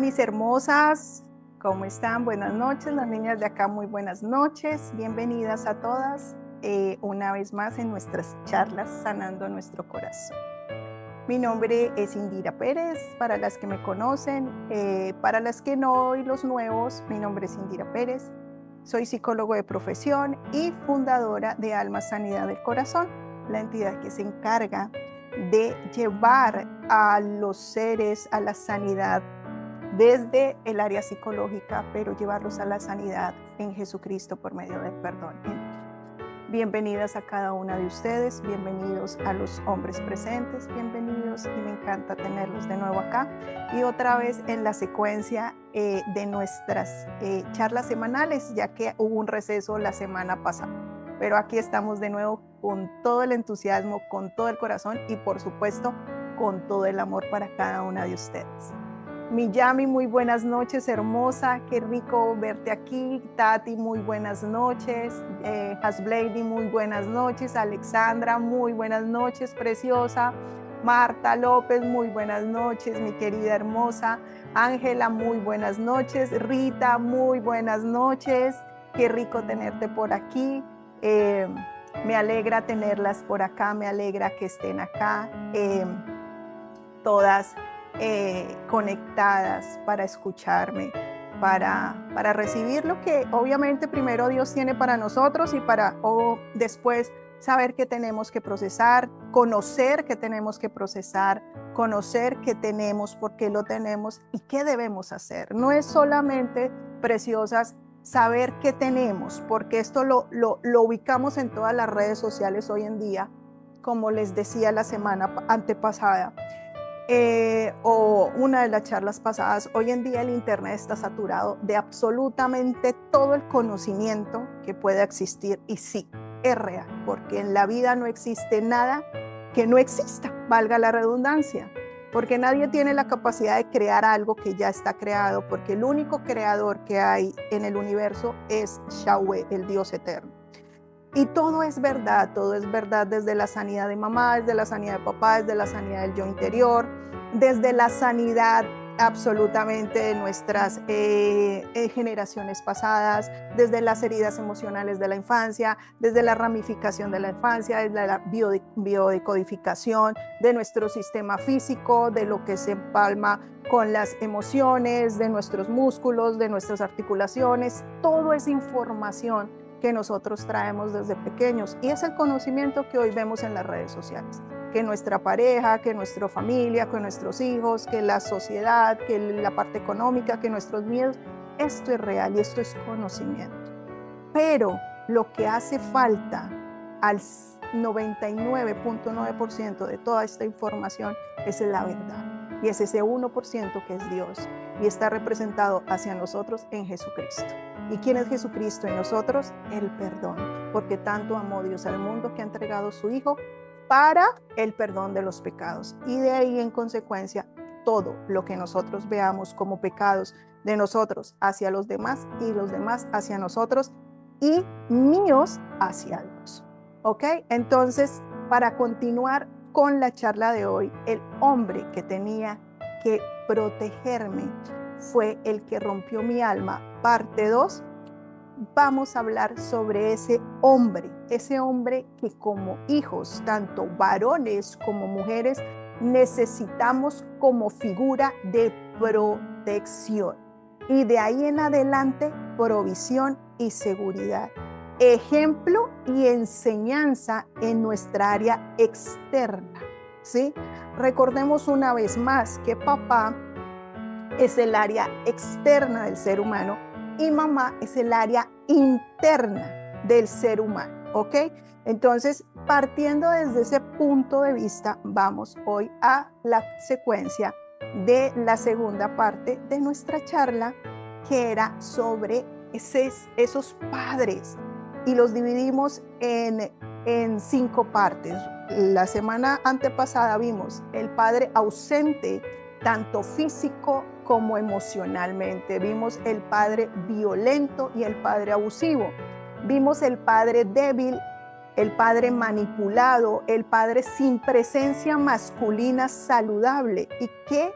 mis hermosas, ¿cómo están? Buenas noches, las niñas de acá, muy buenas noches. Bienvenidas a todas una vez más en nuestras charlas Sanando Nuestro Corazón. Mi nombre es Indira Pérez, para las que me conocen, para las que no y los nuevos, mi nombre es Indira Pérez. Soy psicólogo de profesión y fundadora de Alma Sanidad del Corazón, la entidad que se encarga de llevar a los seres a la sanidad desde el área psicológica, pero llevarlos a la sanidad en Jesucristo por medio del perdón. Bienvenidas a cada una de ustedes, bienvenidos a los hombres presentes, bienvenidos, y me encanta tenerlos de nuevo acá y otra vez en la secuencia de nuestras charlas semanales, ya que hubo un receso la semana pasada, pero aquí estamos de nuevo con todo el entusiasmo, con todo el corazón y por supuesto con todo el amor para cada una de ustedes. Miyami, muy buenas noches, hermosa, qué rico verte aquí. Tati, muy buenas noches. Hasblady, muy buenas noches. Alexandra, muy buenas noches, preciosa. Marta López, muy buenas noches, mi querida hermosa. Ángela, muy buenas noches. Rita, muy buenas noches. Qué rico tenerte por aquí. Me alegra tenerlas por acá, me alegra que estén acá. Todas conectadas para escucharme, para recibir lo que obviamente primero Dios tiene para nosotros y para después saber que tenemos que procesar, conocer que tenemos que procesar, conocer que tenemos, por qué lo tenemos y qué debemos hacer. No es solamente, preciosas, saber qué tenemos, porque esto lo ubicamos en todas las redes sociales hoy en día, como les decía la semana antepasada. O una de las charlas pasadas, hoy en día el internet está saturado de absolutamente todo el conocimiento que pueda existir, y sí, es real, porque en la vida no existe nada que no exista, valga la redundancia, porque nadie tiene la capacidad de crear algo que ya está creado, porque el único creador que hay en el universo es Yahweh, el Dios eterno. Y todo es verdad desde la sanidad de mamá, desde la sanidad de papá, desde la sanidad del yo interior, desde la sanidad absolutamente de nuestras generaciones pasadas, desde las heridas emocionales de la infancia, desde la ramificación de la infancia, desde la biodecodificación de nuestro sistema físico, de lo que se empalma con las emociones, de nuestros músculos, de nuestras articulaciones. Todo es información que nosotros traemos desde pequeños, y es el conocimiento que hoy vemos en las redes sociales, que nuestra pareja, que nuestra familia, que nuestros hijos, que la sociedad, que la parte económica, que nuestros miedos. Esto es real y esto es conocimiento, pero lo que hace falta al 99.9% de toda esta información es la verdad, y es ese 1% que es Dios y está representado hacia nosotros en Jesucristo. ¿Y quién es Jesucristo en nosotros? El perdón, porque tanto amó Dios al mundo que ha entregado su Hijo para el perdón de los pecados. Y de ahí en consecuencia todo lo que nosotros veamos como pecados de nosotros hacia los demás y los demás hacia nosotros y míos hacia Dios. ¿Ok? Entonces, para continuar con la charla de hoy, el hombre que tenía que protegerme fue el que rompió mi alma, parte 2. Vamos a hablar sobre ese hombre que como hijos, tanto varones como mujeres, necesitamos como figura de protección. Y de ahí en adelante, provisión y seguridad. Ejemplo y enseñanza en nuestra área externa, ¿sí? Recordemos una vez más que papá es el área externa del ser humano y mamá es el área interna del ser humano, ¿ok? Entonces, partiendo desde ese punto de vista, vamos hoy a la secuencia de la segunda parte de nuestra charla, que era sobre esos padres, y los dividimos en 5 partes. La semana antepasada vimos el padre ausente, tanto físico como emocionalmente. Vimos el padre violento y el padre abusivo. Vimos el padre débil, el padre manipulado, el padre sin presencia masculina saludable. Y qué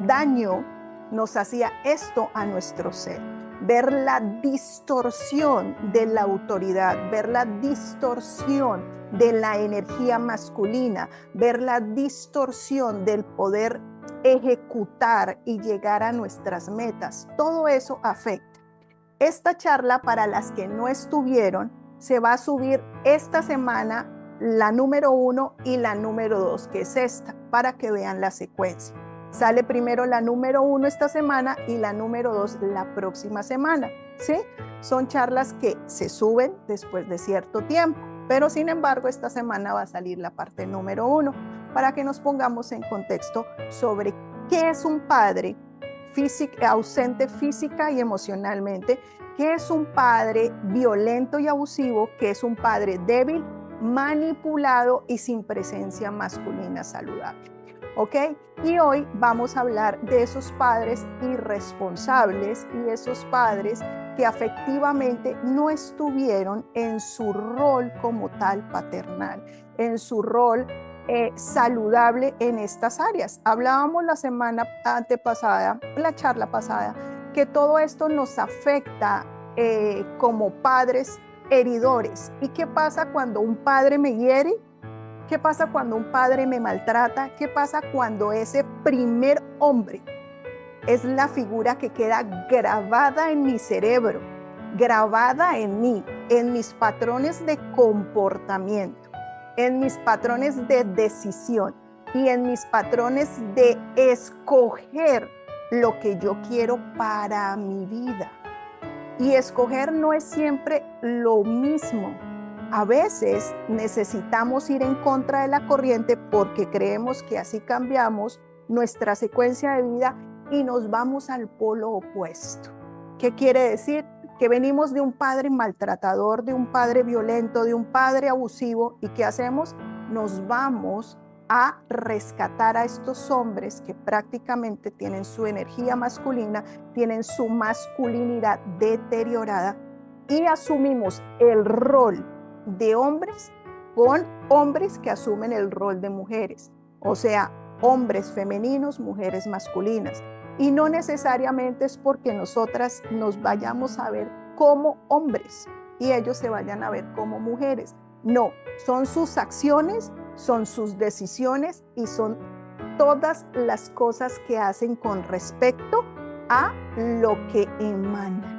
daño nos hacía esto a nuestro ser. Ver la distorsión de la autoridad, ver la distorsión de la energía masculina, ver la distorsión del poder ejecutar y llegar a nuestras metas. Todo eso afecta. Esta charla, para las que no estuvieron, se va a subir esta semana, la número 1 y la número 2, que es esta, para que vean la secuencia. Sale primero la número 1 esta semana y la número 2 la próxima semana, ¿sí? Son charlas que se suben después de cierto tiempo, pero sin embargo esta semana va a salir la parte número 1 para que nos pongamos en contexto sobre qué es un padre ausente física y emocionalmente, qué es un padre violento y abusivo, qué es un padre débil, manipulado y sin presencia masculina saludable. ¿Ok? Y hoy vamos a hablar de esos padres irresponsables y esos padres que afectivamente no estuvieron en su rol como tal paternal, en su rol saludable en estas áreas. Hablábamos la semana antepasada, la charla pasada, que todo esto nos afecta como padres heridores. ¿Y qué pasa cuando un padre me hiere? ¿Qué pasa cuando un padre me maltrata? ¿Qué pasa cuando ese primer hombre es la figura que queda grabada en mi cerebro, grabada en mí, en mis patrones de comportamiento, en mis patrones de decisión y en mis patrones de escoger lo que yo quiero para mi vida? Y escoger no es siempre lo mismo. A veces necesitamos ir en contra de la corriente porque creemos que así cambiamos nuestra secuencia de vida y nos vamos al polo opuesto. ¿Qué quiere decir? Que venimos de un padre maltratador, de un padre violento, de un padre abusivo, ¿y qué hacemos? Nos vamos a rescatar a estos hombres que prácticamente tienen su energía masculina, tienen su masculinidad deteriorada, y asumimos el rol de hombres con hombres que asumen el rol de mujeres, o sea, hombres femeninos, mujeres masculinas. Y no necesariamente es porque nosotras nos vayamos a ver como hombres y ellos se vayan a ver como mujeres. No, son sus acciones, son sus decisiones y son todas las cosas que hacen con respecto a lo que emanan.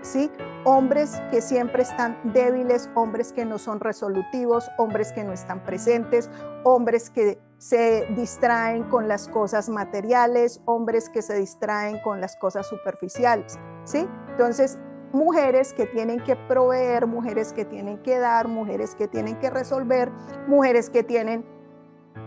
¿Sí? Hombres que siempre están débiles, hombres que no son resolutivos, hombres que no están presentes, hombres que se distraen con las cosas materiales, hombres que se distraen con las cosas superficiales, ¿sí? Entonces, mujeres que tienen que proveer, mujeres que tienen que dar, mujeres que tienen que resolver, mujeres que tienen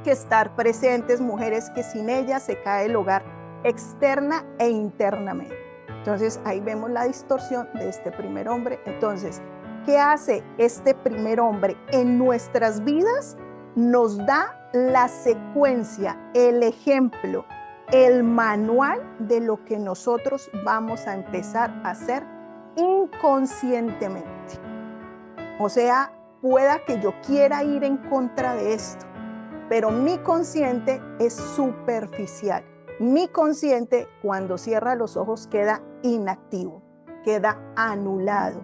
que estar presentes, mujeres que sin ellas se cae el hogar externa e internamente. Entonces ahí vemos la distorsión de este primer hombre. Entonces, ¿qué hace este primer hombre en nuestras vidas? Nos da la secuencia, el ejemplo, el manual de lo que nosotros vamos a empezar a hacer inconscientemente. O sea, pueda que yo quiera ir en contra de esto, pero mi consciente es superficial. Mi consciente, cuando cierra los ojos, queda inactivo, queda anulado.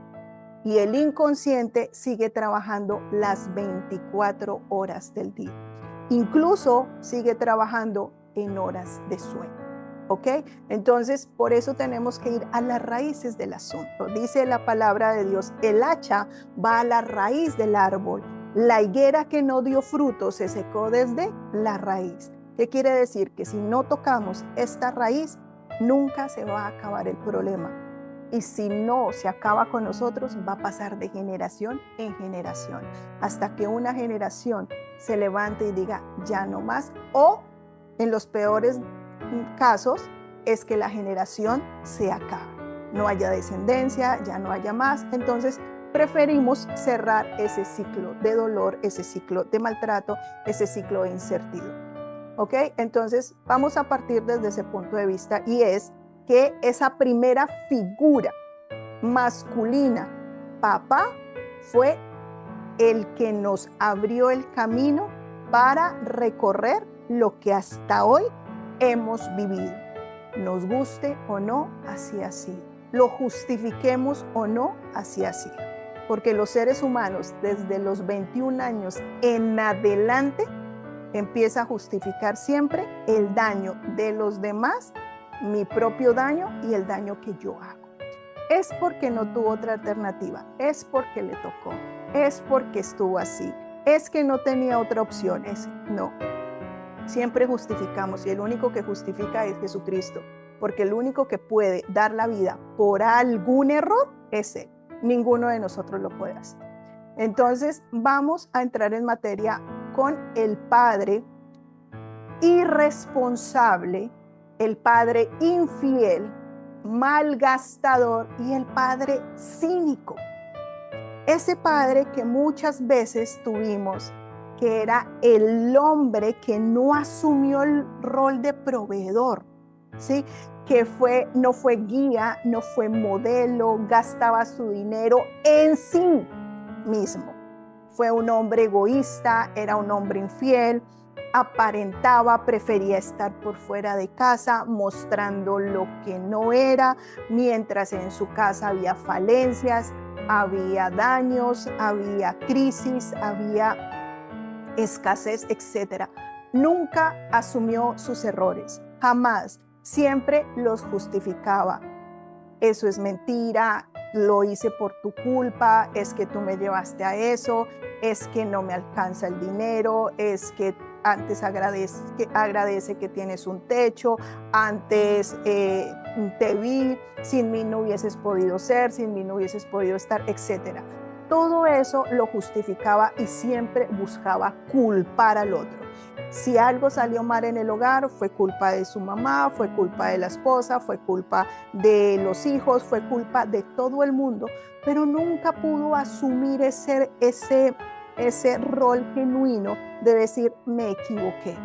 Y el inconsciente sigue trabajando las 24 horas del día. Incluso sigue trabajando en horas de sueño. ¿Ok? Entonces, por eso tenemos que ir a las raíces del asunto. Dice la palabra de Dios, el hacha va a la raíz del árbol. La higuera que no dio fruto se secó desde la raíz. ¿Qué quiere decir? Que si no tocamos esta raíz, nunca se va a acabar el problema. Y si no se acaba con nosotros, va a pasar de generación en generación, hasta que una generación se levante y diga, ya no más. O en los peores casos, es que la generación se acabe. No haya descendencia, ya no haya más. Entonces, preferimos cerrar ese ciclo de dolor, ese ciclo de maltrato, ese ciclo de incertidumbre. ¿Ok? Entonces, vamos a partir desde ese punto de vista, y es que esa primera figura masculina, papá, fue el que nos abrió el camino para recorrer lo que hasta hoy hemos vivido. Nos guste o no, así ha sido. Lo justifiquemos o no, así ha sido. Porque los seres humanos desde los 21 años en adelante empieza a justificar siempre el daño de los demás, mi propio daño y el daño que yo hago. Es porque no tuvo otra alternativa, es porque le tocó, es porque estuvo así, es que no tenía otra opción. No, siempre justificamos y el único que justifica es Jesucristo, porque el único que puede dar la vida por algún error es Él. Ninguno de nosotros lo puede hacer. Entonces vamos a entrar en materia con el padre irresponsable, el padre infiel, malgastador y el padre cínico. Ese padre que muchas veces tuvimos, que era el hombre que no asumió el rol de proveedor, ¿sí? Que no fue guía, no fue modelo, gastaba su dinero en sí mismo. Fue un hombre egoísta, era un hombre infiel, aparentaba, prefería estar por fuera de casa, mostrando lo que no era, mientras en su casa había falencias, había daños, había crisis, había escasez, etc. Nunca asumió sus errores, jamás. Siempre los justificaba. Eso es mentira, lo hice por tu culpa, es que tú me llevaste a eso, es que no me alcanza el dinero, es que antes agradece que tienes un techo, antes te vi, sin mí no hubieses podido ser, sin mí no hubieses podido estar, etc. Todo eso lo justificaba y siempre buscaba culpar al otro. Si algo salió mal en el hogar, fue culpa de su mamá, fue culpa de la esposa, fue culpa de los hijos, fue culpa de todo el mundo, pero nunca pudo asumir ese rol genuino de decir, me equivoqué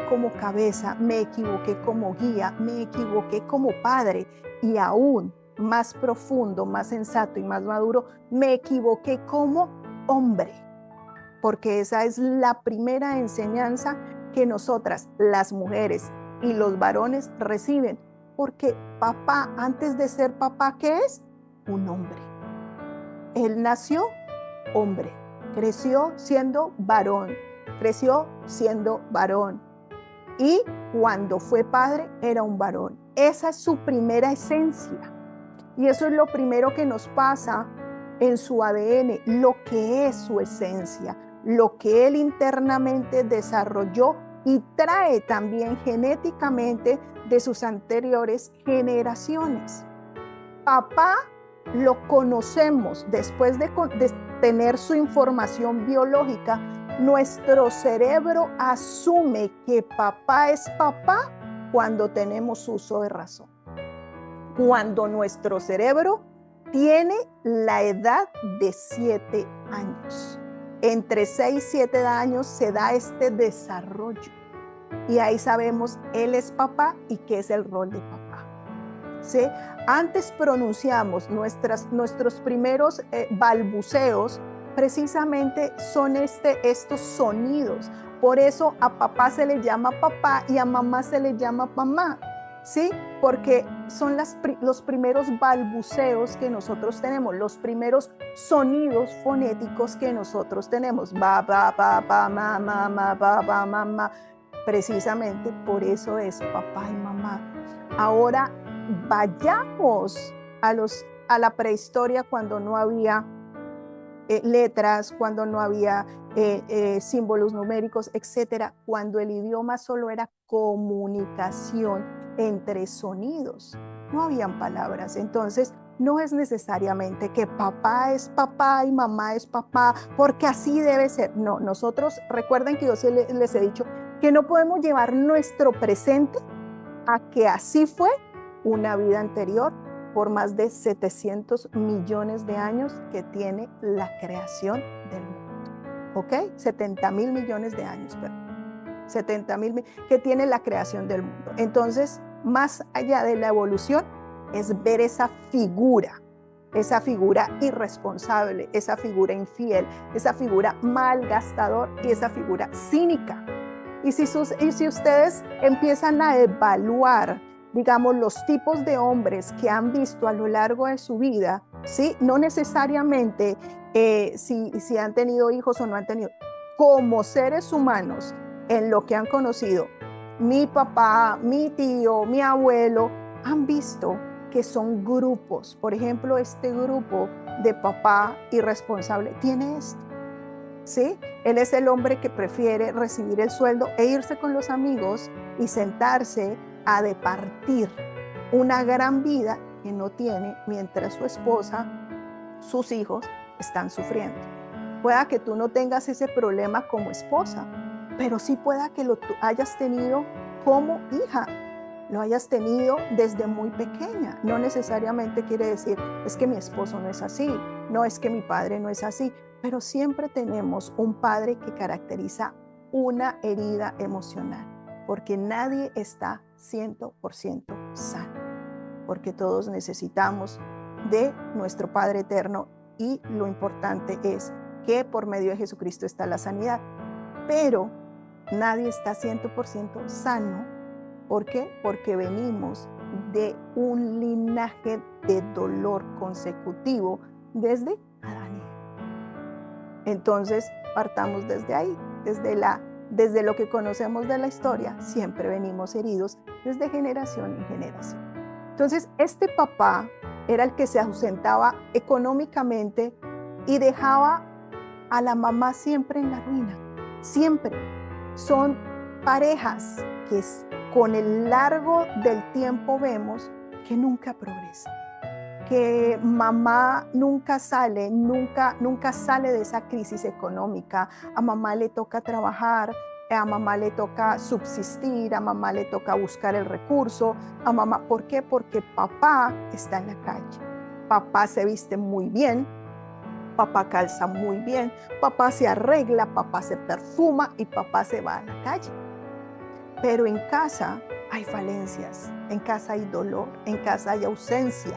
como cabeza, me equivoqué como guía, me equivoqué como padre y aún más profundo, más sensato y más maduro, me equivoqué como hombre. Porque esa es la primera enseñanza que nosotras, las mujeres y los varones, reciben. Porque papá, antes de ser papá, ¿qué es? Un hombre. Él nació hombre, creció siendo varón, y cuando fue padre era un varón. Esa es su primera esencia. Y eso es lo primero que nos pasa en su ADN, lo que es su esencia, lo que él internamente desarrolló y trae también genéticamente de sus anteriores generaciones. Papá lo conocemos después de tener su información biológica. Nuestro cerebro asume que papá es papá cuando tenemos uso de razón. Cuando nuestro cerebro tiene la edad de 7 años. Entre 6 y 7 años se da este desarrollo. Y ahí sabemos, él es papá y qué es el rol de papá. ¿Sí? Antes pronunciamos nuestros primeros balbuceos, precisamente son estos sonidos. Por eso a papá se le llama papá y a mamá se le llama mamá. ¿Sí? Porque son los primeros balbuceos que nosotros tenemos, los primeros sonidos fonéticos que nosotros tenemos. Ba, ba, ba, ba, ma, ma, ma, ba, ba, ma, ma. Precisamente por eso es papá y mamá. Ahora vayamos a la prehistoria, cuando no había letras, cuando no había símbolos numéricos, etcétera, cuando el idioma solo era comunicación entre sonidos, no habían palabras. Entonces no es necesariamente que papá es papá y mamá es papá, porque así debe ser. No, nosotros, recuerden que yo les he dicho que no podemos llevar nuestro presente a que así fue una vida anterior por más de 700 millones de años que tiene la creación del mundo. ¿Ok? 70,000 millones de años, perdón. 70,000 que tiene la creación del mundo. Entonces, más allá de la evolución, es ver esa figura irresponsable, esa figura infiel, esa figura malgastador y esa figura cínica. Y si ustedes empiezan a evaluar digamos, los tipos de hombres que han visto a lo largo de su vida, ¿sí? No necesariamente si han tenido hijos o no han tenido, como seres humanos, en lo que han conocido, mi papá, mi tío, mi abuelo, han visto que son grupos. Por ejemplo, este grupo de papá irresponsable tiene esto, ¿sí? Él es el hombre que prefiere recibir el sueldo e irse con los amigos y sentarse a departir una gran vida que no tiene mientras su esposa, sus hijos están sufriendo. Pueda que tú no tengas ese problema como esposa, pero sí pueda que lo hayas tenido como hija, lo hayas tenido desde muy pequeña. No necesariamente quiere decir, es que mi esposo no es así, no es que mi padre no es así, pero siempre tenemos un padre que caracteriza una herida emocional, porque nadie está 100% sano, porque todos necesitamos de nuestro Padre eterno y lo importante es que por medio de Jesucristo está la sanidad, pero nadie está 100% sano. ¿Por qué? Porque venimos de un linaje de dolor consecutivo desde Adán y Eva. Entonces, partamos desde ahí, desde lo que conocemos de la historia, siempre venimos heridos desde generación en generación. Entonces, este papá era el que se ausentaba económicamente y dejaba a la mamá siempre en la ruina, siempre. Son parejas que con el largo del tiempo vemos que nunca progresan, que mamá nunca sale de esa crisis económica. A mamá le toca trabajar, a mamá le toca subsistir, a mamá le toca buscar el recurso, a mamá, ¿por qué? Porque papá está en la calle, papá se viste muy bien, papá calza muy bien, papá se arregla, papá se perfuma y papá se va a la calle. Pero en casa hay falencias, en casa hay dolor, en casa hay ausencia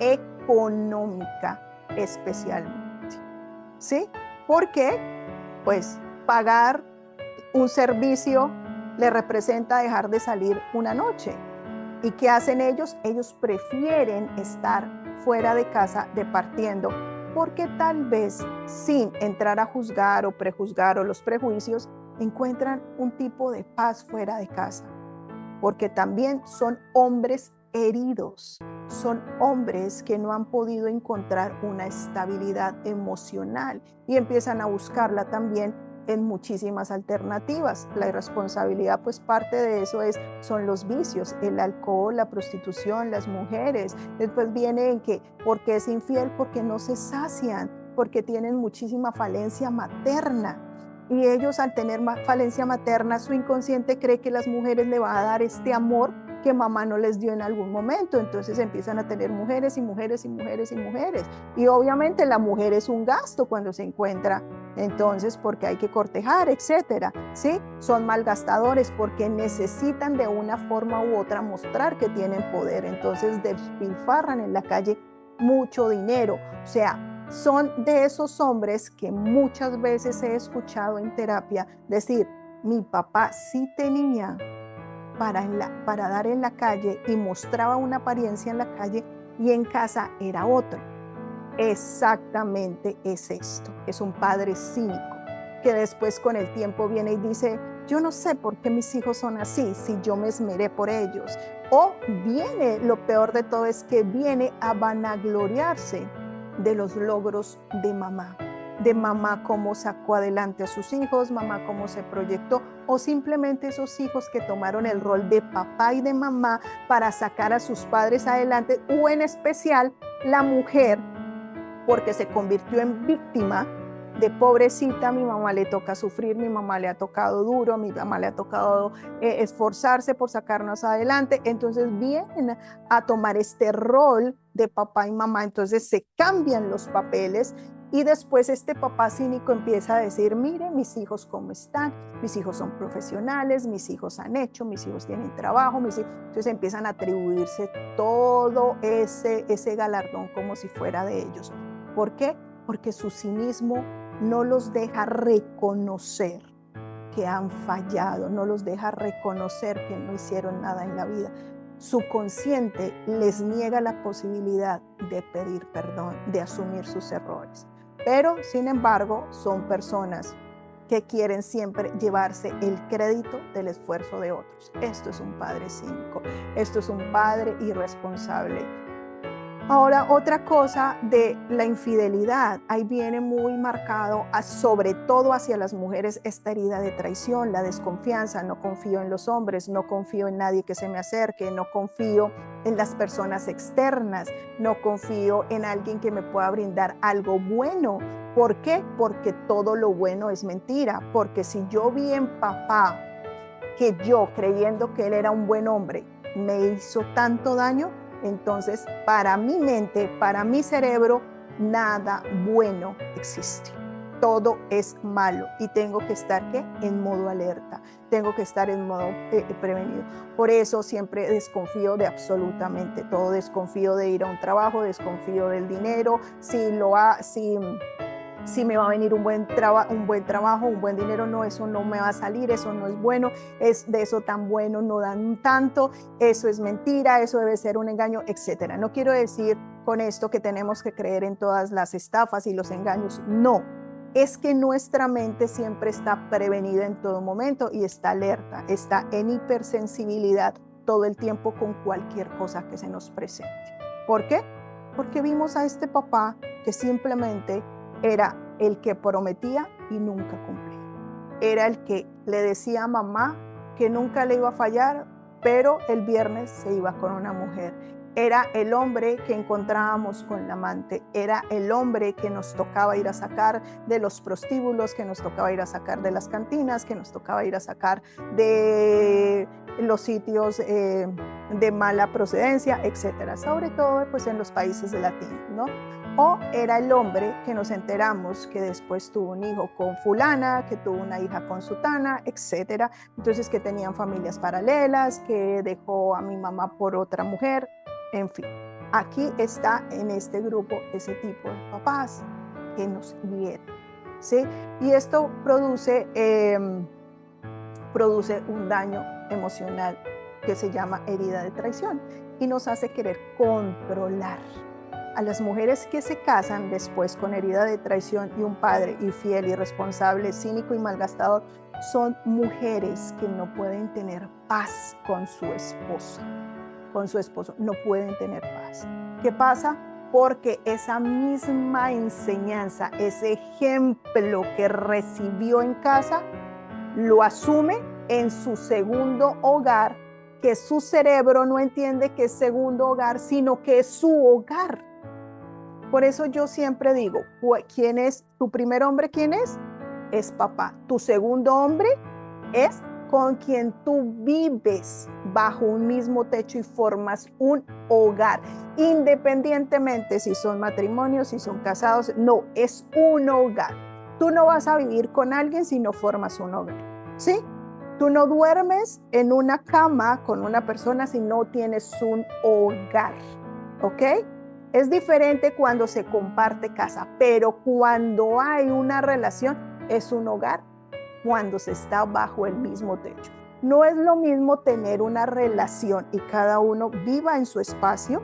económica especialmente, ¿sí? Porque, pues, pagar un servicio le representa dejar de salir una noche. ¿Y qué hacen ellos? Ellos prefieren estar fuera de casa departiendo, porque tal vez sin entrar a juzgar o prejuzgar o los prejuicios, encuentran un tipo de paz fuera de casa, porque también son hombres heridos, son hombres que no han podido encontrar una estabilidad emocional y empiezan a buscarla también en muchísimas alternativas. La irresponsabilidad, pues parte de eso son los vicios, el alcohol, la prostitución, las mujeres. Después viene en que, ¿por qué es infiel? Porque no se sacian, porque tienen muchísima falencia materna. Y ellos, al tener falencia materna, su inconsciente cree que las mujeres le va a dar este amor que mamá no les dio en algún momento. Entonces empiezan a tener mujeres y mujeres y mujeres y mujeres. Y obviamente la mujer es un gasto cuando se encuentra, entonces, porque hay que cortejar, etcétera, ¿sí? Son malgastadores porque necesitan de una forma u otra mostrar que tienen poder. Entonces despilfarran en la calle mucho dinero. O sea, son de esos hombres que muchas veces he escuchado en terapia decir, mi papá sí tenía para dar en la calle y mostraba una apariencia en la calle y en casa era otro. Exactamente es esto, es un padre cínico que después con el tiempo viene y dice, yo no sé por qué mis hijos son así, si yo me esmeré por ellos. O viene, lo peor de todo es que viene a vanagloriarse de los logros de mamá cómo sacó adelante a sus hijos, mamá cómo se proyectó, o simplemente esos hijos que tomaron el rol de papá y de mamá para sacar a sus padres adelante, o en especial la mujer, porque se convirtió en víctima de pobrecita, mi mamá le toca sufrir, mi mamá le ha tocado duro, mi mamá le ha tocado esforzarse por sacarnos adelante, entonces vienen a tomar este rol de papá y mamá, entonces se cambian los papeles y después este papá cínico empieza a decir, mire mis hijos cómo están, mis hijos son profesionales, mis hijos han hecho, mis hijos tienen trabajo, entonces empiezan a atribuirse todo ese galardón como si fuera de ellos. ¿Por qué? Porque su cinismo no los deja reconocer que han fallado, no los deja reconocer que no hicieron nada en la vida. su consciente les niega la posibilidad de pedir perdón, de asumir sus errores. Pero, sin embargo, son personas que quieren siempre llevarse el crédito del esfuerzo de otros. Esto es un padre cínico, esto es un padre irresponsable. Ahora, otra cosa de la infidelidad, ahí viene muy marcado, sobre todo hacia las mujeres, esta herida de traición, la desconfianza. No confío en los hombres, no confío en nadie que se me acerque, no confío en las personas externas, no confío en alguien que me pueda brindar algo bueno. ¿Por qué? Porque todo lo bueno es mentira. Porque si yo vi en papá que yo, creyendo que él era un buen hombre, me hizo tanto daño, entonces para mi mente, para mi cerebro, nada bueno existe. Todo es malo y tengo que estar ¿qué? En modo alerta, tengo que estar en modo prevenido. Por eso siempre desconfío de absolutamente todo, desconfío de ir a un trabajo, desconfío del dinero, si me va a venir un buen trabajo, un buen dinero, no, eso no me va a salir, eso no es bueno, es de eso tan bueno no dan tanto, eso es mentira, eso debe ser un engaño, etcétera. No quiero decir con esto que tenemos que creer en todas las estafas y los engaños, no. Es que nuestra mente siempre está prevenida en todo momento y está alerta, está en hipersensibilidad todo el tiempo con cualquier cosa que se nos presente. ¿Por qué? Porque vimos a este papá que simplemente era el que prometía y nunca cumplía. Era el que le decía a mamá que nunca le iba a fallar, pero el viernes se iba con una mujer. Era el hombre que encontrábamos con la amante. Era el hombre que nos tocaba ir a sacar de los prostíbulos, que nos tocaba ir a sacar de las cantinas, que nos tocaba ir a sacar de los sitios de mala procedencia, etcétera. Sobre todo pues en los países latinos, ¿no? O era el hombre que nos enteramos que después tuvo un hijo con fulana, que tuvo una hija con sutana, etcétera. Entonces que tenían familias paralelas, que dejó a mi mamá por otra mujer, en fin. Aquí está en este grupo ese tipo de papás que nos hieren, ¿sí? Y esto produce un daño emocional que se llama herida de traición y nos hace querer controlar. A las mujeres que se casan después con herida de traición y un padre infiel, irresponsable, cínico y malgastador, son mujeres que no pueden tener paz con su esposa, con su esposo, no pueden tener paz. ¿Qué pasa? Porque esa misma enseñanza, ese ejemplo que recibió en casa, lo asume en su segundo hogar, que su cerebro no entiende que es segundo hogar, sino que es su hogar. Por eso yo siempre digo, ¿quién es tu primer hombre? ¿Quién es? Es papá. Tu segundo hombre es con quien tú vives bajo un mismo techo y formas un hogar, independientemente si son matrimonios, si son casados, no, es un hogar. Tú no vas a vivir con alguien si no formas un hogar, ¿sí? Tú no duermes en una cama con una persona si no tienes un hogar, ¿ok? Es diferente cuando se comparte casa, pero cuando hay una relación es un hogar cuando se está bajo el mismo techo. No es lo mismo tener una relación y cada uno viva en su espacio.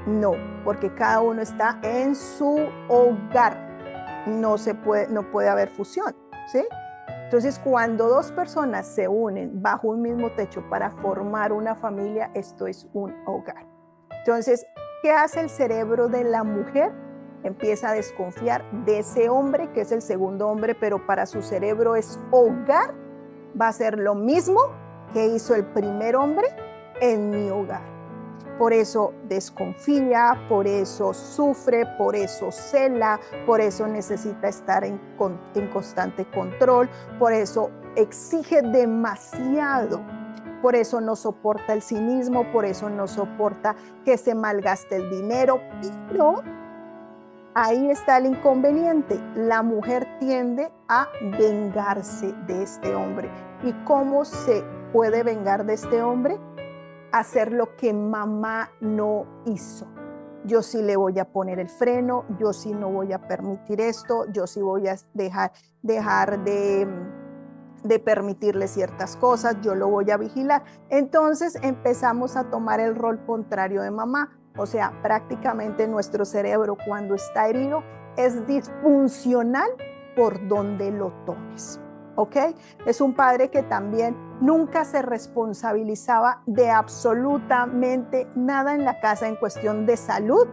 No, porque cada uno está en su hogar. No puede haber fusión, ¿sí? Entonces, cuando dos personas se unen bajo un mismo techo para formar una familia, esto es un hogar. Entonces, ¿qué hace el cerebro de la mujer? Empieza a desconfiar de ese hombre, que es el segundo hombre, pero para su cerebro es hogar. Va a ser lo mismo que hizo el primer hombre en mi hogar. Por eso desconfía, por eso sufre, por eso cela, por eso necesita estar en constante control, por eso exige demasiado. Por eso no soporta el cinismo, por eso no soporta que se malgaste el dinero, pero ahí está el inconveniente. La mujer tiende a vengarse de este hombre. ¿Y cómo se puede vengar de este hombre? Hacer lo que mamá no hizo. Yo sí le voy a poner el freno, yo sí no voy a permitir esto, yo sí voy a dejar de de permitirle ciertas cosas, yo lo voy a vigilar. Entonces empezamos a tomar el rol contrario de mamá. O sea, prácticamente nuestro cerebro cuando está herido es disfuncional por donde lo tomes. ¿Ok? Es un padre que también nunca se responsabilizaba de absolutamente nada en la casa en cuestión de salud,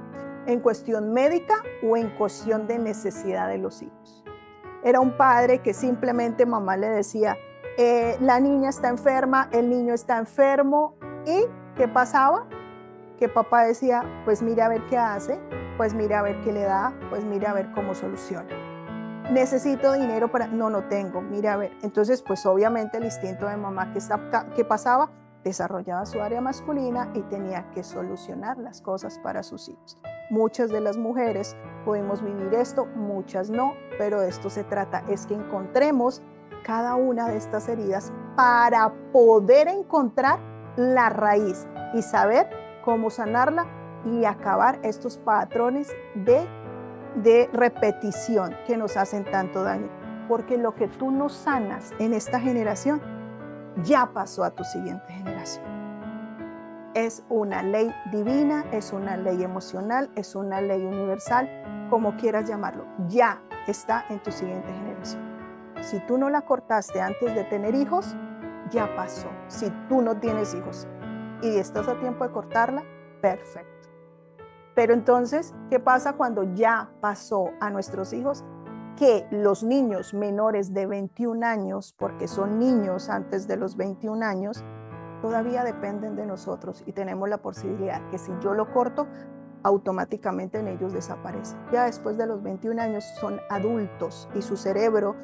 en cuestión médica o en cuestión de necesidad de los hijos. Era un padre que simplemente mamá le decía, la niña está enferma, el niño está enfermo. ¿Y qué pasaba? Que papá decía, pues mire a ver qué hace, pues mire a ver qué le da, pues mire a ver cómo soluciona. Necesito dinero para, no tengo, mire a ver. Entonces, pues obviamente el instinto de mamá que pasaba, desarrollaba su área masculina y tenía que solucionar las cosas para sus hijos. Muchas de las mujeres podemos vivir esto, muchas no, pero de esto se trata, es que encontremos cada una de estas heridas para poder encontrar la raíz y saber cómo sanarla y acabar estos patrones de repetición que nos hacen tanto daño. Porque lo que tú no sanas en esta generación ya pasó a tu siguiente generación. Es una ley divina, es una ley emocional, es una ley universal, como quieras llamarlo, ya está en tu siguiente generación. Si tú no la cortaste antes de tener hijos, ya pasó. Si tú no tienes hijos y estás a tiempo de cortarla, perfecto. Pero entonces, ¿qué pasa cuando ya pasó a nuestros hijos? Que los niños menores de 21 años, porque son niños antes de los 21 años, todavía dependen de nosotros y tenemos la posibilidad que si yo lo corto, automáticamente en ellos desaparece. Ya después de los 21 años son adultos y su cerebro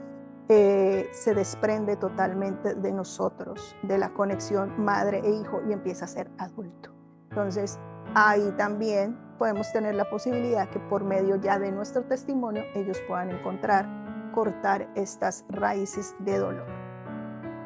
se desprende totalmente de nosotros, de la conexión madre e hijo y empieza a ser adulto. Entonces, ahí también podemos tener la posibilidad que por medio ya de nuestro testimonio ellos puedan cortar estas raíces de dolor.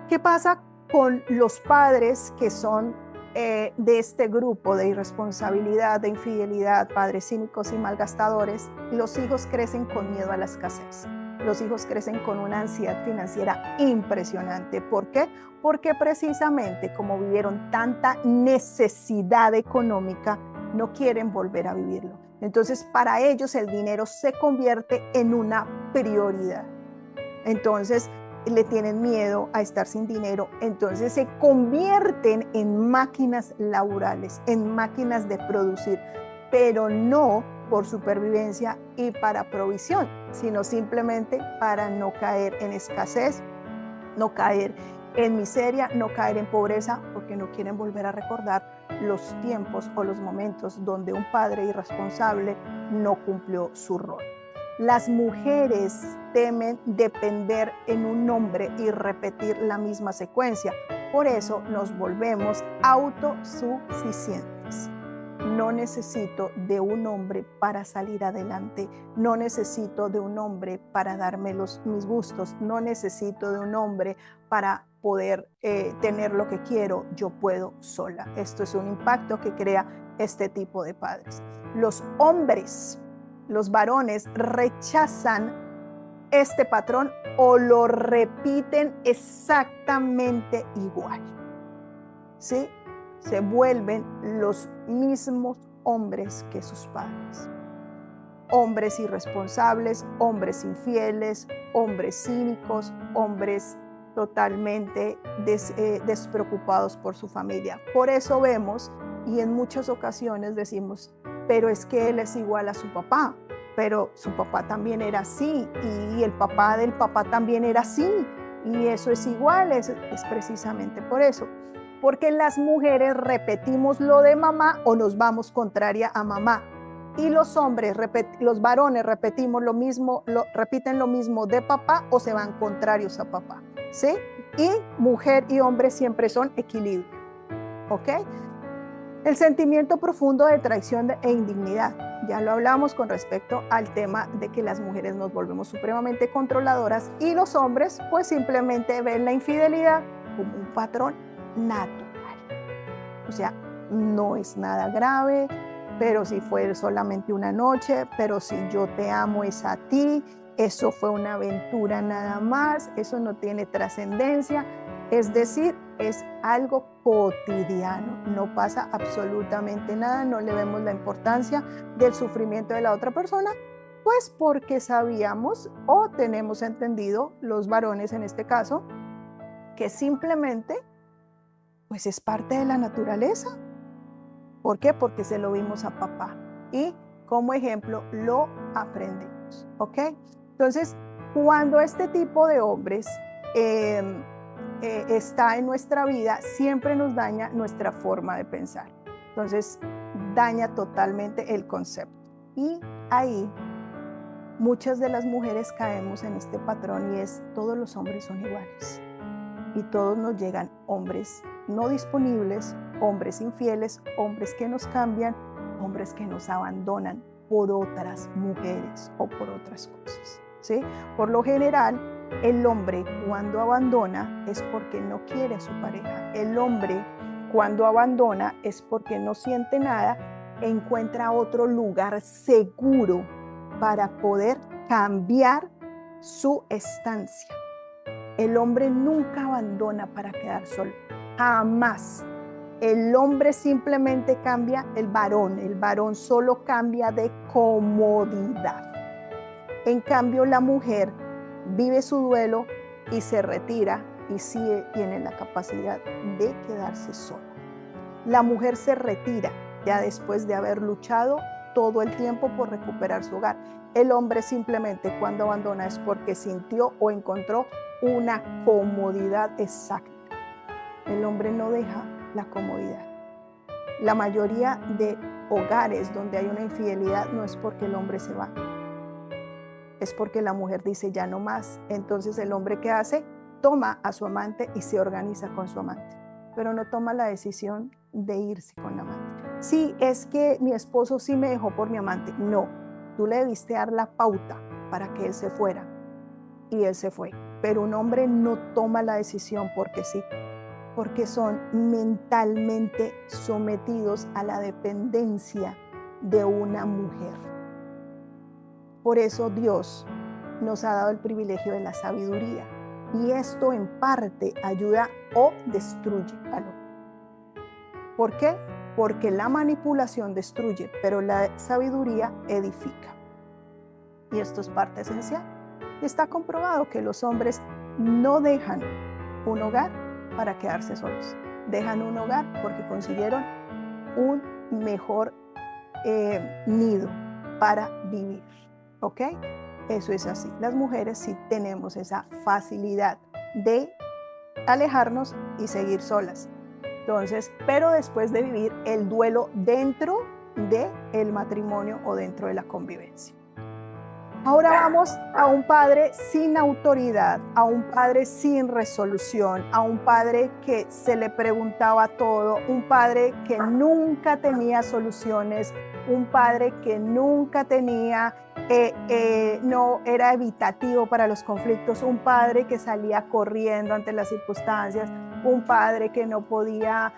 ¿Qué pasa con los padres que son de este grupo de irresponsabilidad, de infidelidad, padres cínicos y malgastadores? Los hijos crecen con miedo a la escasez. Los hijos crecen con una ansiedad financiera impresionante. ¿Por qué? Porque precisamente como vivieron tanta necesidad económica, no quieren volver a vivirlo. Entonces, para ellos el dinero se convierte en una prioridad. Entonces, le tienen miedo a estar sin dinero. Entonces, se convierten en máquinas laborales, en máquinas de producir, pero no por supervivencia y para provisión, sino simplemente para no caer en escasez, no caer en miseria, no caer en pobreza, porque no quieren volver a recordar los tiempos o los momentos donde un padre irresponsable no cumplió su rol. Las mujeres temen depender en un hombre y repetir la misma secuencia. Por eso nos volvemos autosuficientes. No necesito de un hombre para salir adelante. No necesito de un hombre para darme mis gustos. No necesito de un hombre para poder tener lo que quiero. Yo puedo sola. Esto es un impacto que crea este tipo de padres. Los hombres, los varones, rechazan este patrón o lo repiten exactamente igual. ¿Sí? Se vuelven los mismos hombres que sus padres. Hombres irresponsables, hombres infieles, hombres cínicos, hombres totalmente despreocupados por su familia. Por eso vemos y en muchas ocasiones decimos, pero es que él es igual a su papá, pero su papá también era así y el papá del papá también era así y eso es igual, es precisamente por eso. Porque las mujeres repetimos lo de mamá o nos vamos contraria a mamá. Y los hombres, los varones repetimos lo mismo, repiten lo mismo de papá o se van contrarios a papá. ¿Sí? Y mujer y hombre siempre son equilibrio. ¿Ok? El sentimiento profundo de traición e indignidad. Ya lo hablamos con respecto al tema de que las mujeres nos volvemos supremamente controladoras y los hombres pues simplemente ven la infidelidad como un patrón natural. O sea, no es nada grave, pero si fue solamente una noche, pero si yo te amo es a ti, eso fue una aventura nada más, eso no tiene trascendencia, es decir, es algo cotidiano, no pasa absolutamente nada, no le vemos la importancia del sufrimiento de la otra persona, pues porque sabíamos o tenemos entendido, los varones en este caso, que simplemente pues es parte de la naturaleza. ¿Por qué? Porque se lo vimos a papá y como ejemplo lo aprendemos, ¿ok? Entonces, cuando este tipo de hombres está en nuestra vida, siempre nos daña nuestra forma de pensar. Entonces, daña totalmente el concepto. Y ahí muchas de las mujeres caemos en este patrón y es todos los hombres son iguales. Y todos nos llegan hombres no disponibles, hombres infieles, hombres que nos cambian, hombres que nos abandonan por otras mujeres o por otras cosas, ¿sí? Por lo general, el hombre cuando abandona es porque no quiere a su pareja. El hombre cuando abandona es porque no siente nada, encuentra otro lugar seguro para poder cambiar su estancia. El hombre nunca abandona para quedar solo, jamás. El hombre simplemente cambia, el varón solo cambia de comodidad. En cambio, la mujer vive su duelo y se retira y sí tiene la capacidad de quedarse sola. La mujer se retira ya después de haber luchado todo el tiempo por recuperar su hogar. El hombre simplemente cuando abandona es porque sintió o encontró una comodidad exacta. El hombre no deja la comodidad. La mayoría de hogares donde hay una infidelidad no es porque el hombre se va, es porque la mujer dice ya no más. Entonces el hombre, ¿qué hace? Toma a su amante y se organiza con su amante, pero no toma la decisión de irse con la amante. Sí, es que mi esposo sí me dejó por mi amante. No, tú le debiste dar la pauta para que él se fuera y él se fue. Pero un hombre no toma la decisión porque sí, porque son mentalmente sometidos a la dependencia de una mujer. Por eso Dios nos ha dado el privilegio de la sabiduría y esto en parte ayuda o destruye al hombre. ¿Por qué? Porque la manipulación destruye, pero la sabiduría edifica. Y esto es parte esencial. Está comprobado que los hombres no dejan un hogar para quedarse solos. Dejan un hogar porque consiguieron un mejor nido para vivir. ¿Ok? Eso es así. Las mujeres sí tenemos esa facilidad de alejarnos y seguir solas. Entonces, pero después de vivir el duelo dentro del matrimonio o dentro de la convivencia. Ahora vamos a un padre sin autoridad, a un padre sin resolución, a un padre que se le preguntaba todo, un padre que nunca tenía soluciones, un padre que nunca tenía, no era evitativo para los conflictos, un padre que salía corriendo ante las circunstancias, un padre que no podía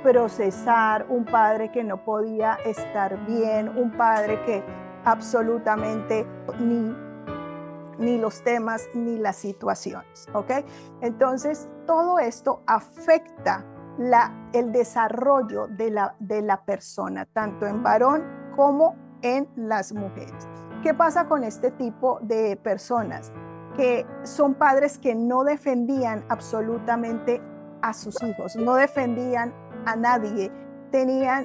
procesar, un padre que no podía estar bien, un padre que absolutamente ni los temas ni las situaciones, ¿ok? Entonces, todo esto afecta el desarrollo de la persona, tanto en varón como en las mujeres. ¿Qué pasa con este tipo de personas? Que son padres que no defendían absolutamente a sus hijos, no defendían a nadie,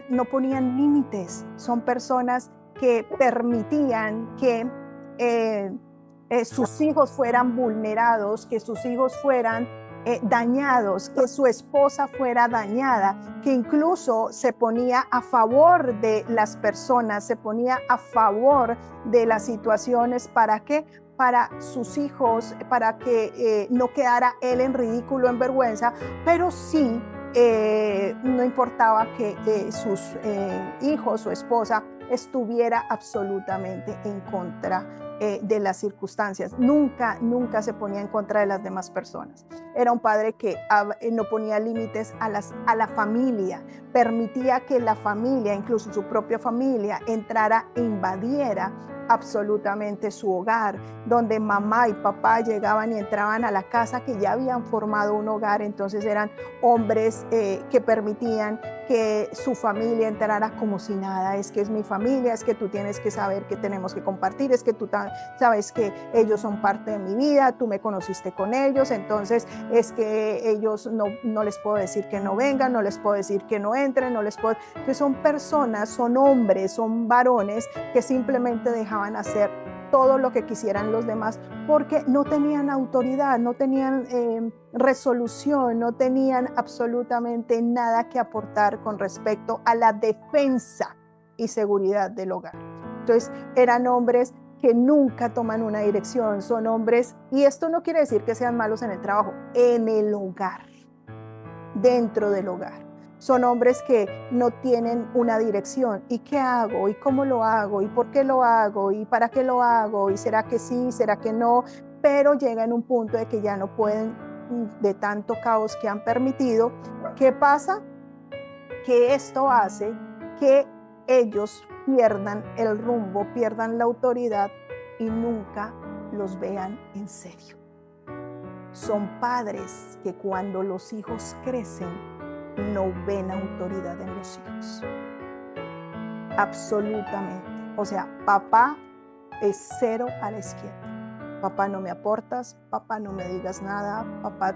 no ponían límites, son personas que permitían que sus hijos fueran vulnerados, que sus hijos fueran dañados, que su esposa fuera dañada, que incluso se ponía a favor de las personas, se ponía a favor de las situaciones. ¿Para qué? Para sus hijos, para que no quedara él en ridículo, en vergüenza, pero sí no importaba que sus hijos o esposa estuviera absolutamente en contra de las circunstancias. Nunca se ponía en contra de las demás personas. Era un padre que no ponía límites a la familia, permitía que la familia, incluso su propia familia, entrara e invadiera absolutamente su hogar, donde mamá y papá llegaban y entraban a la casa que ya habían formado un hogar. Entonces eran hombres que permitían que su familia entrara como si nada. Es que es mi familia, es que tú tienes que saber que tenemos que compartir, es que tú sabes que ellos son parte de mi vida, tú me conociste con ellos, entonces es que ellos no les puedo decir que no vengan, no les puedo decir que no entren, no les puedo... Entonces son personas, son hombres, son varones que simplemente dejaban hacer todo lo que quisieran los demás porque no tenían autoridad, no tenían resolución, no tenían absolutamente nada que aportar con respecto a la defensa y seguridad del hogar. Entonces eran hombres que nunca toman una dirección, son hombres, y esto no quiere decir que sean malos en el trabajo, en el hogar, dentro del hogar. Son hombres que no tienen una dirección. ¿Y qué hago? ¿Y cómo lo hago? ¿Y por qué lo hago? ¿Y para qué lo hago? ¿Y será que sí? ¿Será que no? Pero llega en un punto de que ya no pueden, de tanto caos que han permitido. ¿Qué pasa? Que esto hace que ellos pierdan el rumbo, pierdan la autoridad y nunca los vean en serio. Son padres que cuando los hijos crecen no ven autoridad en los hijos. Absolutamente. O sea, papá es cero a la izquierda. Papá, no me aportas, papá, no me digas nada, papá,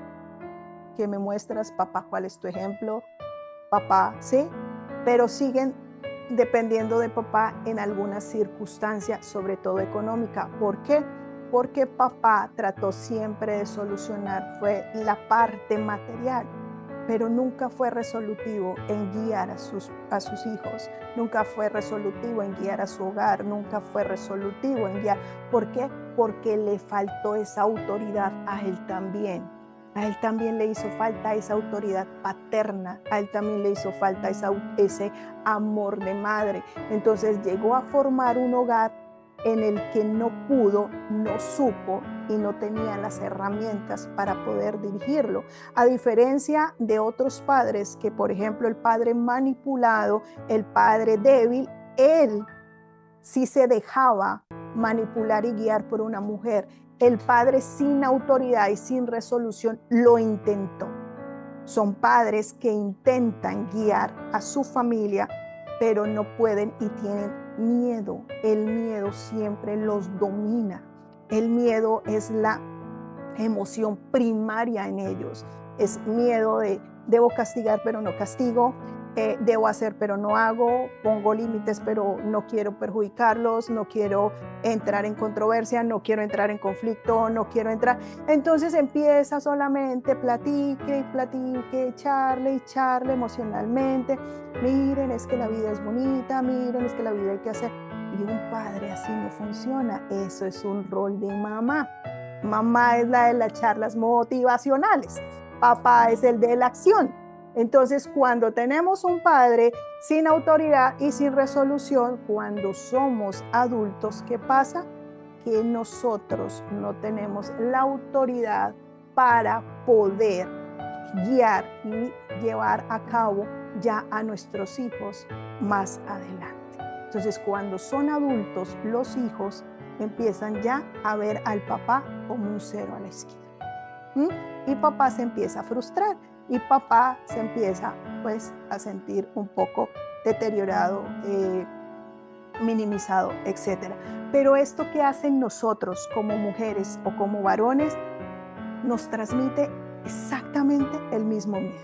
¿qué me muestras? Papá, ¿cuál es tu ejemplo? Papá, ¿sí? Pero siguen dependiendo de papá en algunas circunstancias, sobre todo económica. ¿Por qué? Porque papá trató siempre de solucionar, fue la parte material, pero nunca fue resolutivo en guiar a sus hijos, nunca fue resolutivo en guiar a su hogar, nunca fue resolutivo en guiar. ¿Por qué? Porque le faltó esa autoridad a él también. A él también le hizo falta esa autoridad paterna, a él también le hizo falta ese amor de madre. Entonces llegó a formar un hogar en el que no pudo, no supo y no tenía las herramientas para poder dirigirlo. A diferencia de otros padres, que por ejemplo el padre manipulado, el padre débil, él sí se dejaba manipular y guiar por una mujer. El padre sin autoridad y sin resolución lo intentó. Son padres que intentan guiar a su familia, pero no pueden y tienen miedo. El miedo siempre los domina. El miedo es la emoción primaria en ellos. Es miedo de debo castigar, pero no castigo. Debo hacer, pero no hago, pongo límites, pero no quiero perjudicarlos, no quiero entrar en controversia, no quiero entrar en conflicto, no quiero entrar. Entonces empieza solamente, platique, echarle y charle emocionalmente. Miren, es que la vida es bonita, miren, es que la vida hay que hacer. Y un padre así no funciona. Eso es un rol de mamá. Mamá es la de las charlas motivacionales, papá es el de la acción. Entonces, cuando tenemos un padre sin autoridad y sin resolución, cuando somos adultos, ¿qué pasa? Que nosotros no tenemos la autoridad para poder guiar y llevar a cabo ya a nuestros hijos más adelante. Entonces, cuando son adultos, los hijos empiezan ya a ver al papá como un cero a la izquierda. Y papá se empieza a frustrar. Y papá se empieza pues a sentir un poco deteriorado, minimizado, etc. Pero esto que hacen nosotros como mujeres o como varones nos transmite exactamente el mismo miedo.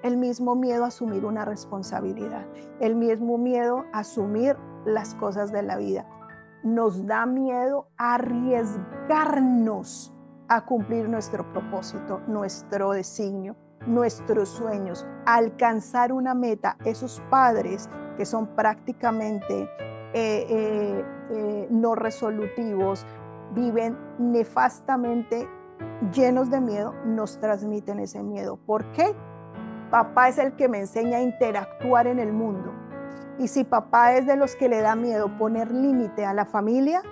El mismo miedo a asumir una responsabilidad, el mismo miedo a asumir las cosas de la vida. Nos da miedo arriesgarnos a cumplir nuestro propósito, nuestro designio, nuestros sueños, alcanzar una meta. Esos padres que son prácticamente no resolutivos, viven nefastamente llenos de miedo, nos transmiten ese miedo. ¿Por qué? Papá es el que me enseña a interactuar en el mundo. Y si papá es de los que le da miedo poner límite a la familia,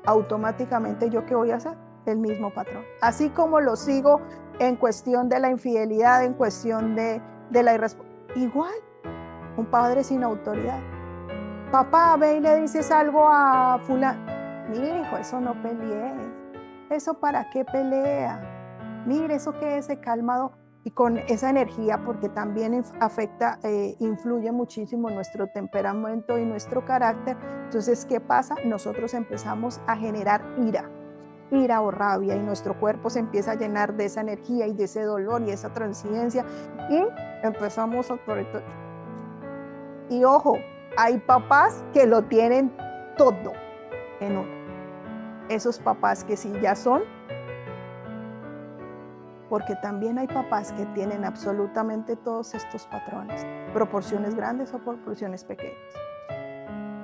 automáticamente ¿yo qué voy a hacer? El mismo patrón. Así como lo sigo en cuestión de la infidelidad, en cuestión de la irresponsabilidad. Igual, un padre sin autoridad. Papá, ve y le dices algo a fulano. Mi hijo, eso no pelee. ¿Eso para qué pelea? Mire, eso que es calmado y con esa energía, porque también afecta, influye muchísimo nuestro temperamento y nuestro carácter. Entonces, ¿qué pasa? Nosotros empezamos a generar ira o rabia, y nuestro cuerpo se empieza a llenar de esa energía y de ese dolor y esa transigencia, y empezamos a... Y ojo, hay papás que lo tienen todo en uno. Esos papás que sí ya son, porque también hay papás que tienen absolutamente todos estos patrones, proporciones grandes o proporciones pequeñas.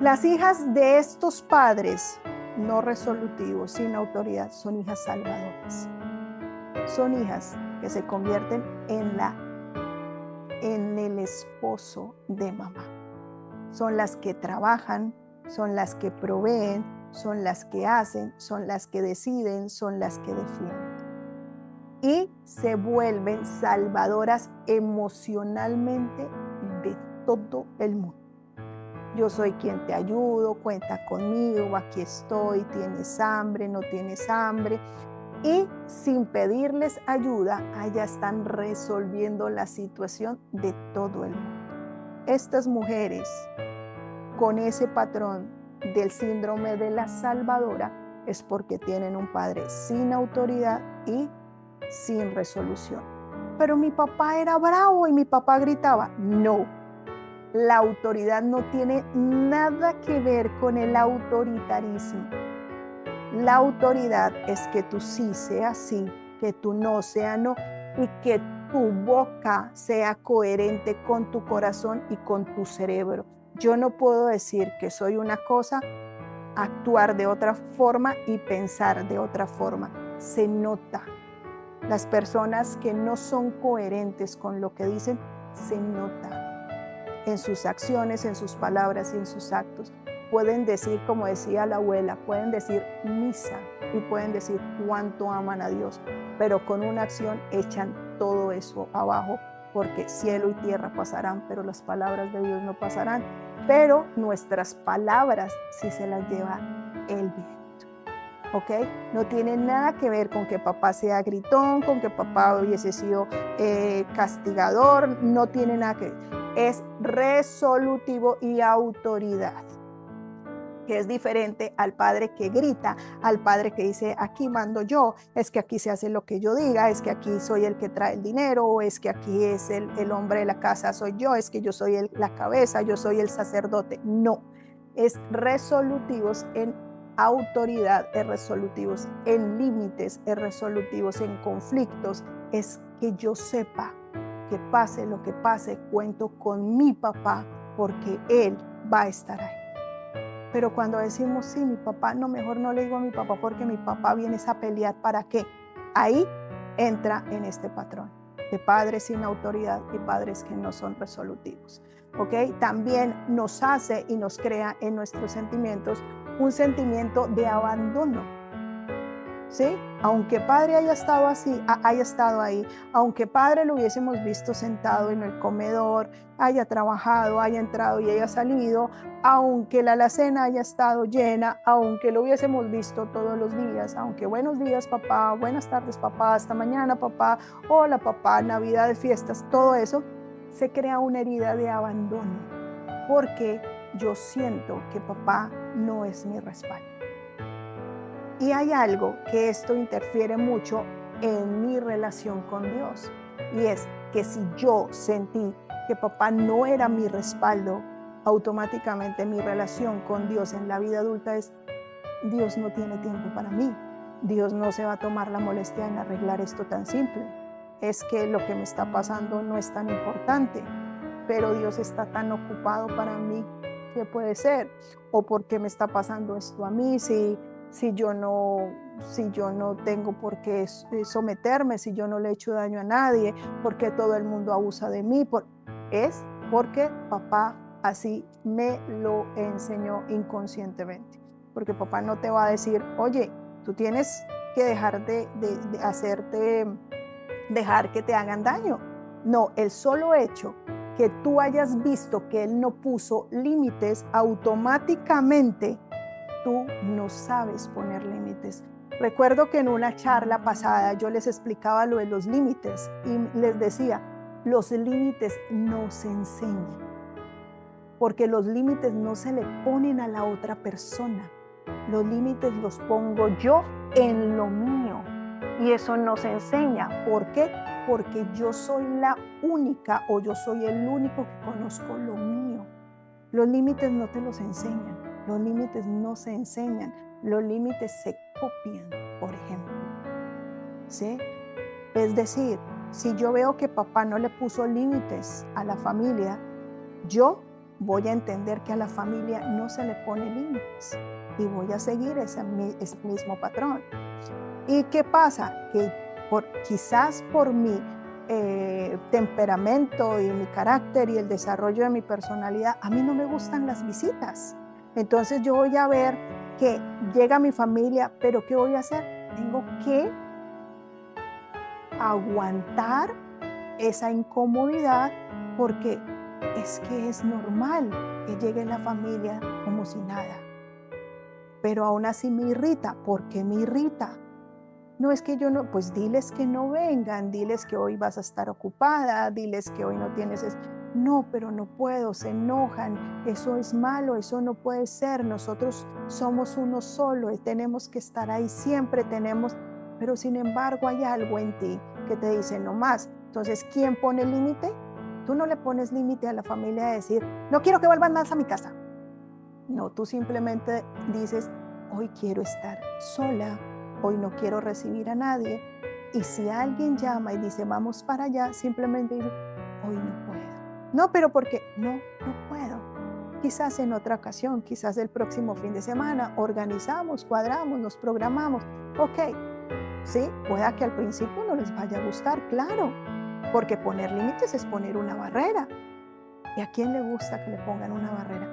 Las hijas de estos padres no resolutivos, sin autoridad, son hijas salvadoras. Son hijas que se convierten en el esposo de mamá. Son las que trabajan, son las que proveen, son las que hacen, son las que deciden, son las que defienden. Y se vuelven salvadoras emocionalmente de todo el mundo. Yo soy quien te ayudo, cuenta conmigo, aquí estoy, tienes hambre, no tienes hambre. Y sin pedirles ayuda, allá están resolviendo la situación de todo el mundo. Estas mujeres con ese patrón del síndrome de la salvadora es porque tienen un padre sin autoridad y sin resolución. Pero mi papá era bravo y mi papá gritaba. No, la autoridad no tiene nada que ver con el autoritarismo. La autoridad es que tú sí sea sí, que tú no sea no, y que tu boca sea coherente con tu corazón y con tu cerebro. Yo no puedo decir que soy una cosa, actuar de otra forma y pensar de otra forma. Se nota. Las personas que no son coherentes con lo que dicen, se nota en sus acciones, en sus palabras y en sus actos. Pueden decir, como decía la abuela, pueden decir misa y pueden decir cuánto aman a Dios, pero con una acción echan todo eso abajo, porque cielo y tierra pasarán, pero las palabras de Dios no pasarán. Pero nuestras palabras sí se las lleva el viento. ¿Ok? No tiene nada que ver con que papá sea gritón, con que papá hubiese sido castigador, no tiene nada que ver. Es resolutivo y autoridad, que es diferente al padre que grita, al padre que dice, aquí mando yo, es que aquí se hace lo que yo diga, es que aquí soy el que trae el dinero, o es que aquí es el hombre de la casa, soy yo, es que yo soy la cabeza, yo soy el sacerdote. No, es resolutivos en autoridad, es resolutivos en límites, es resolutivos en conflictos, es que yo sepa que pase lo que pase, cuento con mi papá porque él va a estar ahí. Pero cuando decimos, sí, mi papá, no, mejor no le digo a mi papá porque mi papá viene a pelear, ¿para qué? Ahí entra en este patrón de padres sin autoridad y padres que no son resolutivos. ¿Ok? También nos hace y nos crea en nuestros sentimientos un sentimiento de abandono. ¿Sí? Aunque padre haya estado así, haya estado ahí, aunque padre lo hubiésemos visto sentado en el comedor, haya trabajado, haya entrado y haya salido, aunque la alacena haya estado llena, aunque lo hubiésemos visto todos los días, aunque buenos días papá, buenas tardes papá, hasta mañana papá, hola papá, Navidad, fiestas, todo eso, se crea una herida de abandono, porque yo siento que papá no es mi respaldo. Y hay algo que esto interfiere mucho en mi relación con Dios, y es que si yo sentí que papá no era mi respaldo, automáticamente mi relación con Dios en la vida adulta es, Dios no tiene tiempo para mí, Dios no se va a tomar la molestia en arreglar esto tan simple, es que lo que me está pasando no es tan importante, pero Dios está tan ocupado para mí, que puede ser, o porque me está pasando esto a mí, si yo no tengo por qué someterme, si yo no le he hecho daño a nadie, porque todo el mundo abusa de mí, es porque papá así me lo enseñó inconscientemente, porque papá no te va a decir, oye, tú tienes que dejar dejar que te hagan daño. No, el solo hecho que tú hayas visto que Él no puso límites, automáticamente tú no sabes poner límites. Recuerdo que en una charla pasada yo les explicaba lo de los límites y les decía, los límites no se enseñan, porque los límites no se le ponen a la otra persona. Los límites los pongo yo en lo mío y eso no se enseña. ¿Por qué? Porque yo soy la única o yo soy el único que conozco lo mío. Los límites no te los enseñan, los límites no se enseñan, los límites se copian, por ejemplo. ¿Sí? Es decir, si yo veo que papá no le puso límites a la familia, yo voy a entender que a la familia no se le pone límites y voy a seguir ese mismo patrón. ¿Y qué pasa? Que quizás por mi temperamento y mi carácter y el desarrollo de mi personalidad, a mí no me gustan las visitas. Entonces yo voy a ver que llega mi familia, pero ¿qué voy a hacer? Tengo que aguantar esa incomodidad porque es que es normal que llegue la familia como si nada. Pero aún así me irrita. ¿Por qué me irrita? No es que yo no, pues diles que no vengan, diles que hoy vas a estar ocupada, diles que hoy no tienes eso. No, pero no puedo, se enojan, eso es malo, eso no puede ser, nosotros somos uno solo y tenemos que estar ahí siempre, pero sin embargo hay algo en ti que te dice no más. Entonces, ¿quién pone límite? Tú no le pones límite a la familia de decir, no quiero que vuelvan más a mi casa. No, tú simplemente dices, hoy quiero estar sola, hoy no quiero recibir a nadie. Y si alguien llama y dice, vamos para allá, simplemente dice, hoy no puedo. No, pero ¿por qué? No puedo. Quizás en otra ocasión, quizás el próximo fin de semana, organizamos, cuadramos, nos programamos. Ok, sí, pueda que al principio no les vaya a gustar, claro, porque poner límites es poner una barrera. ¿Y a quién le gusta que le pongan una barrera?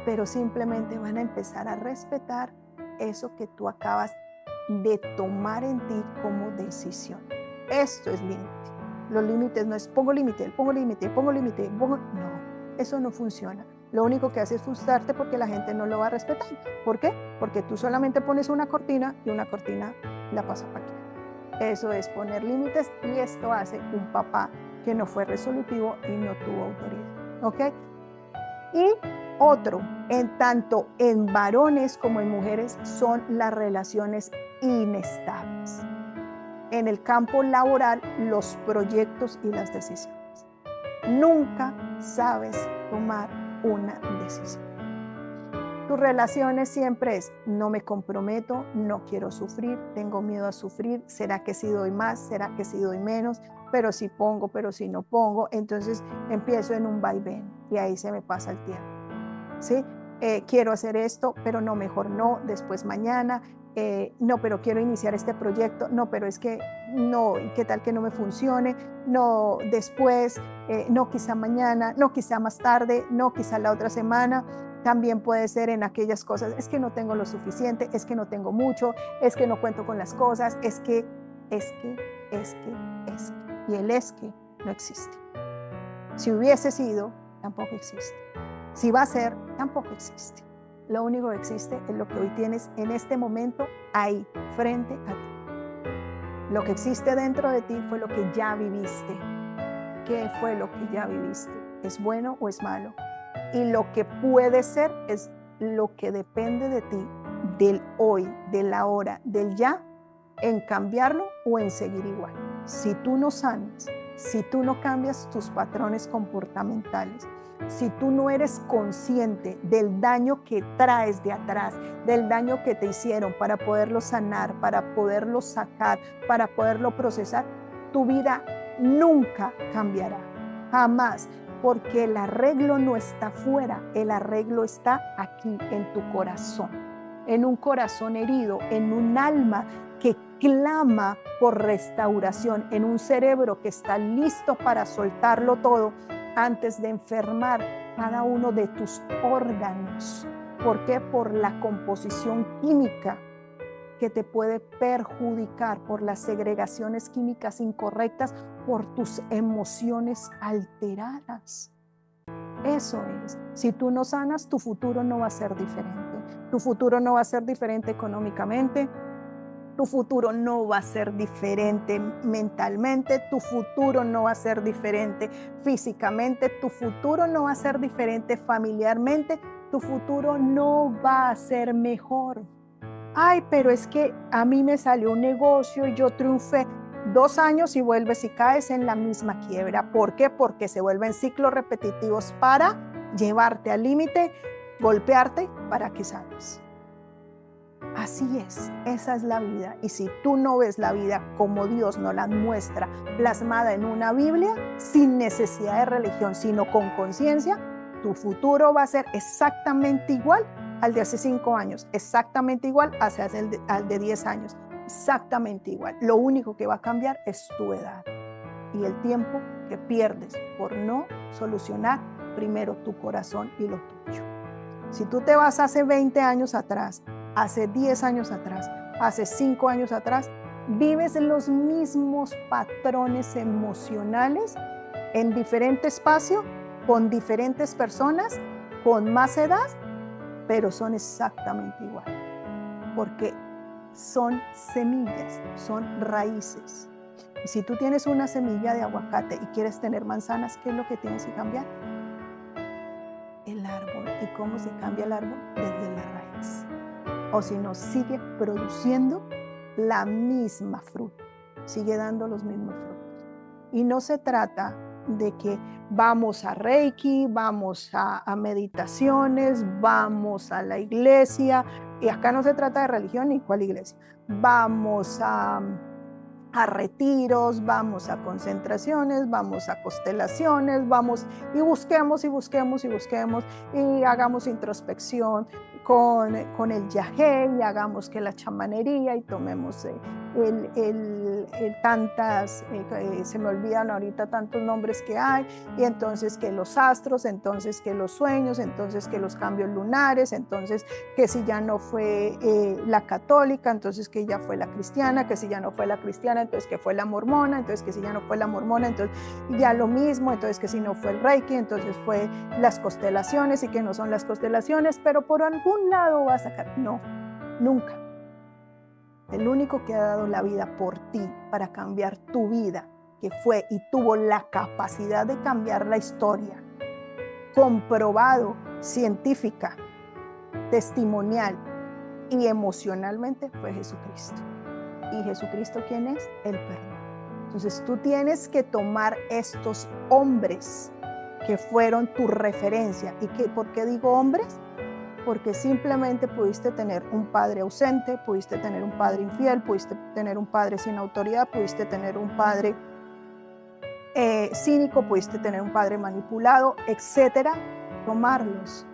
Pero simplemente van a empezar a respetar eso que tú acabas de tomar en ti como decisión. Esto es límite. Los límites no es pongo límite, no, eso no funciona. Lo único que hace es frustrarte porque la gente no lo va a respetar. ¿Por qué? Porque tú solamente pones una cortina y una cortina la pasa para aquí. Eso es poner límites y esto hace un papá que no fue resolutivo y no tuvo autoridad. ¿Ok? Y otro, tanto en varones como en mujeres, son las relaciones inestables. En el campo laboral, los proyectos y las decisiones. Nunca sabes tomar una decisión. Tus relaciones siempre es, no me comprometo, no quiero sufrir, tengo miedo a sufrir, ¿será que si doy más? ¿Será que si doy menos? Pero si pongo, pero si no pongo, entonces empiezo en un vaivén y ahí se me pasa el tiempo. ¿Sí? Quiero hacer esto, pero no, mejor no, después mañana, no, pero quiero iniciar este proyecto, no, pero es que no, ¿qué tal que no me funcione? No, después, no, quizá mañana, no, quizá más tarde, no, quizá la otra semana. También puede ser en aquellas cosas, es que no tengo lo suficiente, es que no tengo mucho, es que no cuento con las cosas, es que. Y el es que no existe. Si hubiese sido, tampoco existe. Si va a ser, tampoco existe. Lo único que existe es lo que hoy tienes en este momento ahí, frente a ti. Lo que existe dentro de ti fue lo que ya viviste. ¿Qué fue lo que ya viviste? ¿Es bueno o es malo? Y lo que puede ser es lo que depende de ti, del hoy, de la hora, del ya, en cambiarlo o en seguir igual. Si tú no sanas, si tú no cambias tus patrones comportamentales, si tú no eres consciente del daño que traes de atrás, del daño que te hicieron para poderlo sanar, para poderlo sacar, para poderlo procesar, tu vida nunca cambiará, jamás, porque el arreglo no está fuera, el arreglo está aquí en tu corazón, en un corazón herido, en un alma que clama por restauración, en un cerebro que está listo para soltarlo todo antes de enfermar cada uno de tus órganos. ¿Por qué? Por la composición química que te puede perjudicar por las segregaciones químicas incorrectas, por tus emociones alteradas. Eso es. Si tú no sanas, tu futuro no va a ser diferente. Tu futuro no va a ser diferente económicamente. Tu futuro no va a ser diferente mentalmente. Tu futuro no va a ser diferente físicamente. Tu futuro no va a ser diferente familiarmente. Tu futuro no va a ser mejor. Ay, pero es que a mí me salió un negocio y yo triunfé. 2 años y vuelves y caes en la misma quiebra. ¿Por qué? Porque se vuelven ciclos repetitivos para llevarte al límite, golpearte para que salgas. Así es, esa es la vida. Y si tú no ves la vida como Dios nos la muestra, plasmada en una Biblia, sin necesidad de religión, sino con conciencia, tu futuro va a ser exactamente igual al de hace 5 años, exactamente igual al de 10 años, exactamente igual. Lo único que va a cambiar es tu edad y el tiempo que pierdes por no solucionar primero tu corazón y lo tuyo. Si tú te vas hace 20 años atrás, hace 10 años atrás, hace 5 años atrás, vives los mismos patrones emocionales en diferente espacio, con diferentes personas, con más edad, pero son exactamente igual, porque son semillas, son raíces. Y si tú tienes una semilla de aguacate y quieres tener manzanas, ¿qué es lo que tienes que cambiar? El árbol. ¿Y cómo se cambia el árbol? Desde la raíz. O si no, sigue produciendo la misma fruta, sigue dando los mismos frutos. Y no se trata de que vamos a Reiki, vamos a meditaciones, vamos a la iglesia, y acá no se trata de religión ni cuál iglesia, vamos a retiros, vamos a concentraciones, vamos a constelaciones, vamos y busquemos y busquemos y busquemos y hagamos introspección con el yagé y hagamos que la chamanería y tomemos tantas, se me olvidan ahorita tantos nombres que hay, y entonces que los astros, entonces que los sueños, entonces que los cambios lunares, entonces que si ya no fue la católica, entonces que ya fue la cristiana, que si ya no fue la cristiana, entonces que fue la mormona, entonces que si ya no fue la mormona, entonces ya lo mismo, entonces que si no fue el Reiki, entonces fue las constelaciones y que no son las constelaciones, pero por algún lado va a sacar. No, nunca. El único que ha dado la vida por ti para cambiar tu vida, que fue y tuvo la capacidad de cambiar la historia, comprobado, científica, testimonial y emocionalmente, fue Jesucristo. ¿Y Jesucristo quién es? El perdón. Entonces tú tienes que tomar estos hombres que fueron tu referencia. ¿Y por qué digo hombres? Porque simplemente pudiste tener un padre ausente, pudiste tener un padre infiel, pudiste tener un padre sin autoridad, pudiste tener un padre cínico, pudiste tener un padre manipulado, etcétera. Tomarlos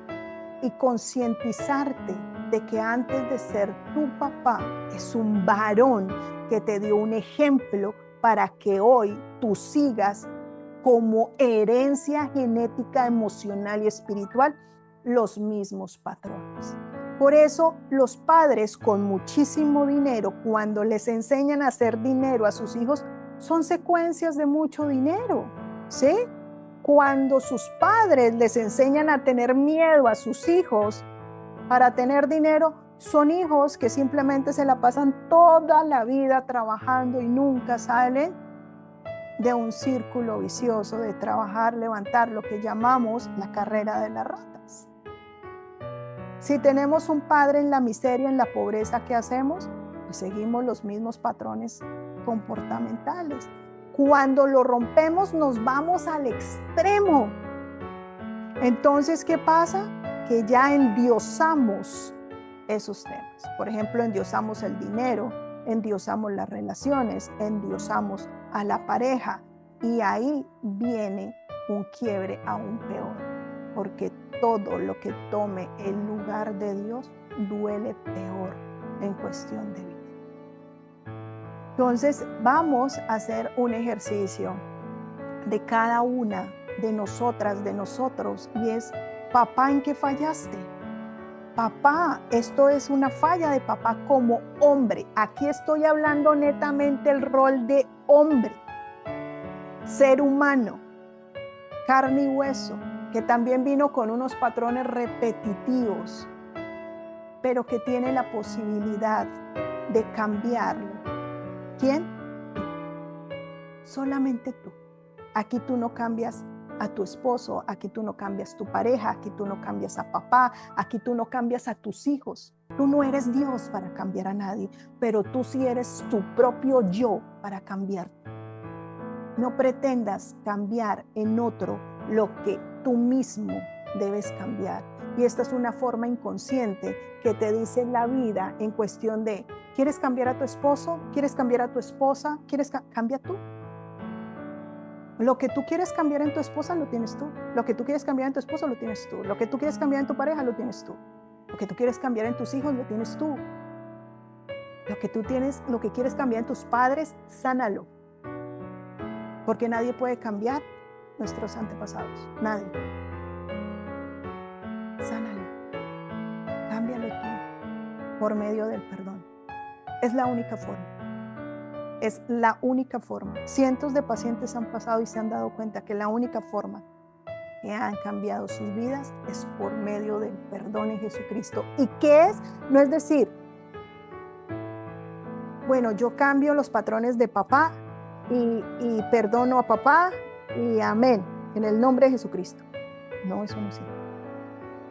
y concientizarte de que antes de ser tu papá es un varón que te dio un ejemplo para que hoy tú sigas como herencia genética, emocional y espiritual los mismos patrones. Por eso los padres con muchísimo dinero, cuando les enseñan a hacer dinero a sus hijos, son secuencias de mucho dinero, ¿sí? Cuando sus padres les enseñan a tener miedo a sus hijos para tener dinero, son hijos que simplemente se la pasan toda la vida trabajando y nunca salen de un círculo vicioso de trabajar, levantar lo que llamamos la carrera de las ratas. Si tenemos un padre en la miseria, en la pobreza, ¿qué hacemos? Pues seguimos los mismos patrones comportamentales. Cuando lo rompemos, nos vamos al extremo. Entonces, ¿qué pasa? Que ya endiosamos esos temas. Por ejemplo, endiosamos el dinero, endiosamos las relaciones, endiosamos a la pareja, y ahí viene un quiebre aún peor, porque todo lo que tome el lugar de Dios duele peor en cuestión de vida. Entonces, vamos a hacer un ejercicio de cada una de nosotras, de nosotros, y es: papá, ¿en qué fallaste? papá, esto es una falla de papá como hombre. Aquí estoy hablando netamente el rol de hombre, ser humano, carne y hueso, que también vino con unos patrones repetitivos, pero que tiene la posibilidad de cambiarlo. ¿Quién? Solamente tú. Aquí tú no cambias a tu esposo, aquí tú no cambias tu pareja, aquí tú no cambias a papá, aquí tú no cambias a tus hijos. Tú no eres Dios para cambiar a nadie, pero tú sí eres tu propio yo para cambiarte. No pretendas cambiar en otro lo que tú mismo debes cambiar. Y esta es una forma inconsciente que te dice la vida en cuestión de, ¿quieres cambiar a tu esposo? ¿Quieres cambiar a tu esposa? Cambia tú. Lo que tú quieres cambiar en tu esposa lo tienes tú. Lo que tú quieres cambiar en tu esposo lo tienes tú. Lo que tú quieres cambiar en tu pareja lo tienes tú. Lo que tú quieres cambiar en tus hijos lo tienes tú. Lo que quieres cambiar en tus padres, sánalo. Porque nadie puede cambiar nuestros antepasados. Nadie. Sánalo. Cámbialo tú por medio del perdón. Es la única forma. Es la única forma. Cientos de pacientes han pasado y se han dado cuenta que la única forma que han cambiado sus vidas es por medio del perdón en Jesucristo. ¿Y qué es? No es decir, bueno, yo cambio los patrones de papá y perdono a papá y amén, en el nombre de Jesucristo. No, eso no sirve.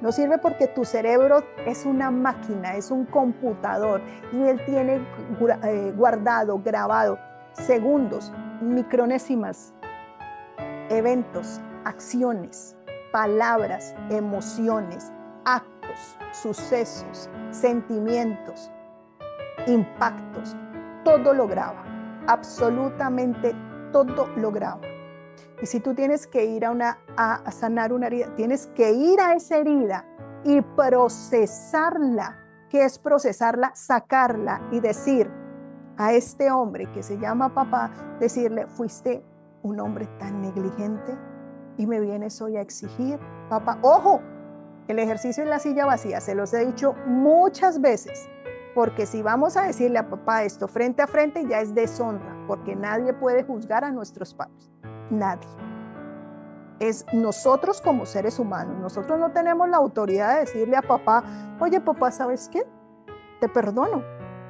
No sirve porque tu cerebro es una máquina, es un computador y él tiene guardado, grabado segundos, micronésimas, eventos, acciones, palabras, emociones, actos, sucesos, sentimientos, impactos. Todo lo graba, absolutamente todo lo graba. Y si tú tienes que ir a sanar una herida, tienes que ir a esa herida y procesarla. ¿Qué es procesarla? Sacarla y decir a este hombre que se llama papá, decirle, fuiste un hombre tan negligente y me vienes hoy a exigir, papá. Ojo, el ejercicio en la silla vacía, se los he dicho muchas veces, porque si vamos a decirle a papá esto frente a frente, ya es deshonra, porque nadie puede juzgar a nuestros padres. Nadie. Es nosotros como seres humanos. Nosotros no tenemos la autoridad de decirle a papá, oye papá, ¿sabes qué? Te perdono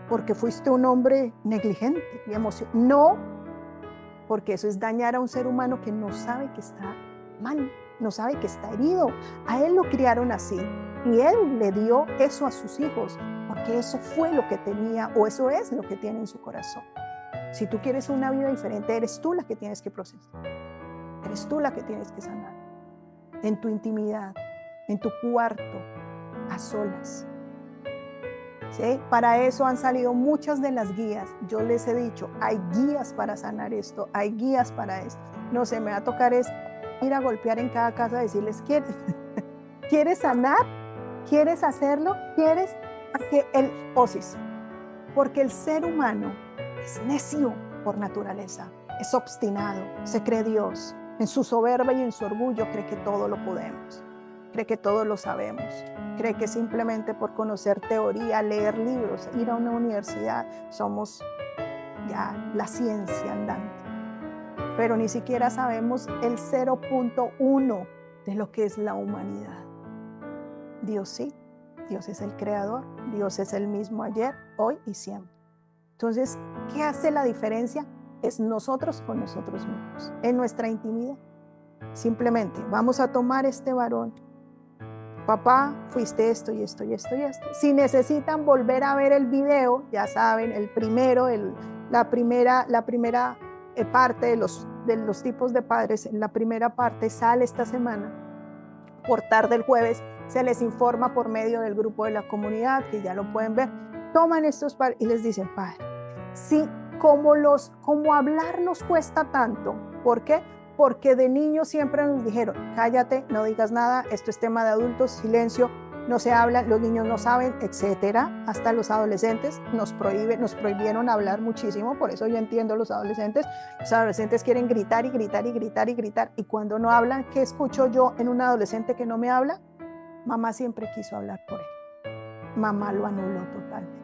porque fuiste un hombre negligente y emocional. No, porque eso es dañar a un ser humano que no sabe que está mal, no sabe que está herido. A él lo criaron así y él le dio eso a sus hijos porque eso fue lo que tenía o eso es lo que tiene en su corazón. Si tú quieres una vida diferente, eres tú la que tienes que procesar. Eres tú la que tienes que sanar. En tu intimidad, en tu cuarto, a solas. ¿Sí? Para eso han salido muchas de las guías. Yo les he dicho, hay guías para sanar esto, hay guías para esto. No sé, me va a tocar es ir a golpear en cada casa, decirles, ¿quieres sanar? ¿Quieres hacerlo? ¿Quieres? Porque el ser humano es necio por naturaleza, es obstinado, se cree Dios. En su soberbia y en su orgullo cree que todo lo podemos, cree que todo lo sabemos, cree que simplemente por conocer teoría, leer libros, ir a una universidad, somos ya la ciencia andante. Pero ni siquiera sabemos el 0.1 de lo que es la humanidad. Dios sí, Dios es el creador, Dios es el mismo ayer, hoy y siempre. Entonces, ¿qué hace la diferencia? Es nosotros con nosotros mismos, en nuestra intimidad. Simplemente vamos a tomar este varón. Papá, fuiste esto y esto y esto y esto. Si necesitan volver a ver el video, ya saben, el primero, la primera parte de los tipos de padres, en la primera parte sale esta semana. Por tarde el jueves se les informa por medio del grupo de la comunidad, que ya lo pueden ver. Toman estos padres y les dicen, padre, sí, como hablar nos cuesta tanto. ¿Por qué? Porque de niños siempre nos dijeron, cállate, no digas nada, esto es tema de adultos, silencio, no se habla, los niños no saben, etcétera. Hasta los adolescentes nos prohibieron hablar muchísimo, por eso yo entiendo los adolescentes quieren gritar y gritar y gritar y gritar, y cuando no hablan, ¿qué escucho yo en un adolescente que no me habla? Mamá siempre quiso hablar por él. mamá lo anuló totalmente.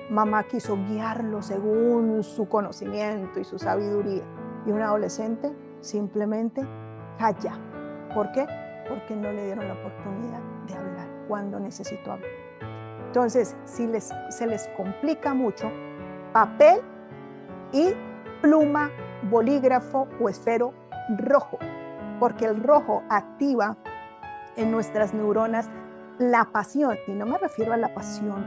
Mamá quiso guiarlo según su conocimiento y su sabiduría. Y un adolescente simplemente calla. ¿Por qué? Porque no le dieron la oportunidad de hablar cuando necesitó hablar. Entonces, si se les complica mucho, papel y pluma, bolígrafo o esfero rojo, porque el rojo activa en nuestras neuronas la pasión, y no me refiero a la pasión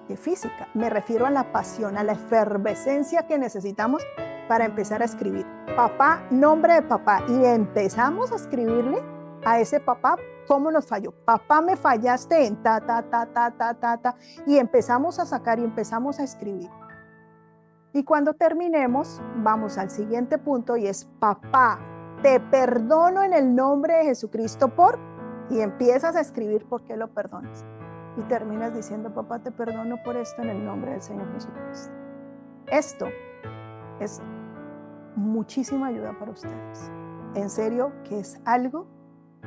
de física, me refiero a la pasión, a la efervescencia que necesitamos para empezar a escribir. Papá, nombre de papá, y empezamos a escribirle a ese papá cómo nos falló. Papá, me fallaste en ta, ta, ta, ta, ta, ta, ta, y empezamos a sacar y empezamos a escribir. Y cuando terminemos, vamos al siguiente punto y es: papá, te perdono en el nombre de Jesucristo por, y empiezas a escribir por qué lo perdonas. Y terminas diciendo: papá, te perdono por esto en el nombre del Señor Jesucristo. Esto es muchísima ayuda para ustedes. En serio que es algo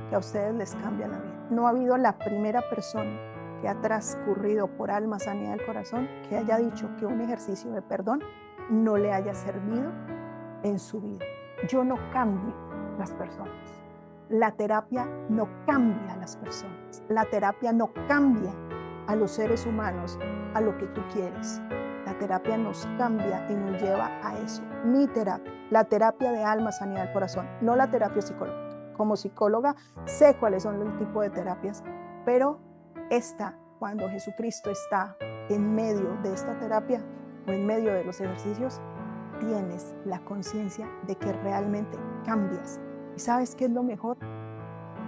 que a ustedes les cambia la vida. No ha habido la primera persona que ha transcurrido por Alma Sanidad del Corazón que haya dicho que un ejercicio de perdón no le haya servido en su vida. Yo no cambio las personas. La terapia no cambia a las personas. La terapia no cambia a los seres humanos a lo que tú quieres. La terapia nos cambia y nos lleva a eso. Mi terapia, la terapia de Alma Sanidad del Corazón, no la terapia psicológica. Como psicóloga sé cuáles son los tipos de terapias, pero cuando Jesucristo está en medio de esta terapia o en medio de los ejercicios, tienes la conciencia de que realmente cambias. ¿Y sabes qué es lo mejor?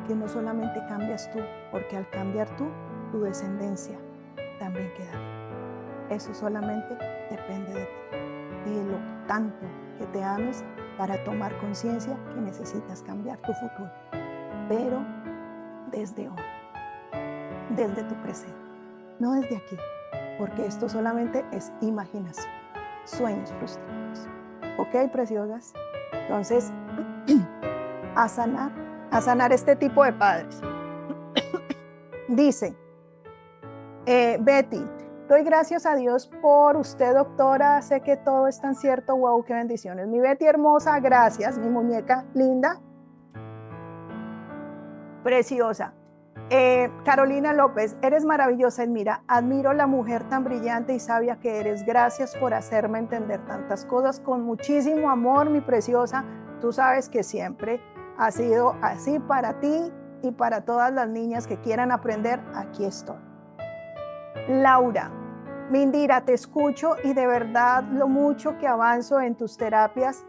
Que no solamente cambias tú, porque al cambiar tú, tu descendencia también queda bien. Eso solamente depende de ti, de lo tanto que te ames para tomar conciencia que necesitas cambiar tu futuro, pero desde hoy, desde tu presente, no desde aquí, porque esto solamente es imaginación, sueños frustrados. ¿Ok, preciosas? Entonces, a sanar este tipo de padres. Dice Betty: doy gracias a Dios por usted, doctora, sé que todo es tan cierto. Wow, qué bendiciones. Mi Betty hermosa, gracias, mi muñeca linda, preciosa. Carolina López: eres maravillosa, Elmira, admiro la mujer tan brillante y sabia que eres, gracias por hacerme entender tantas cosas con muchísimo amor, mi preciosa. Tú sabes que siempre ha sido así para ti y para todas las niñas que quieran aprender. Aquí estoy. Laura: Mindira, te escucho y de verdad lo mucho que avanzo en tus terapias.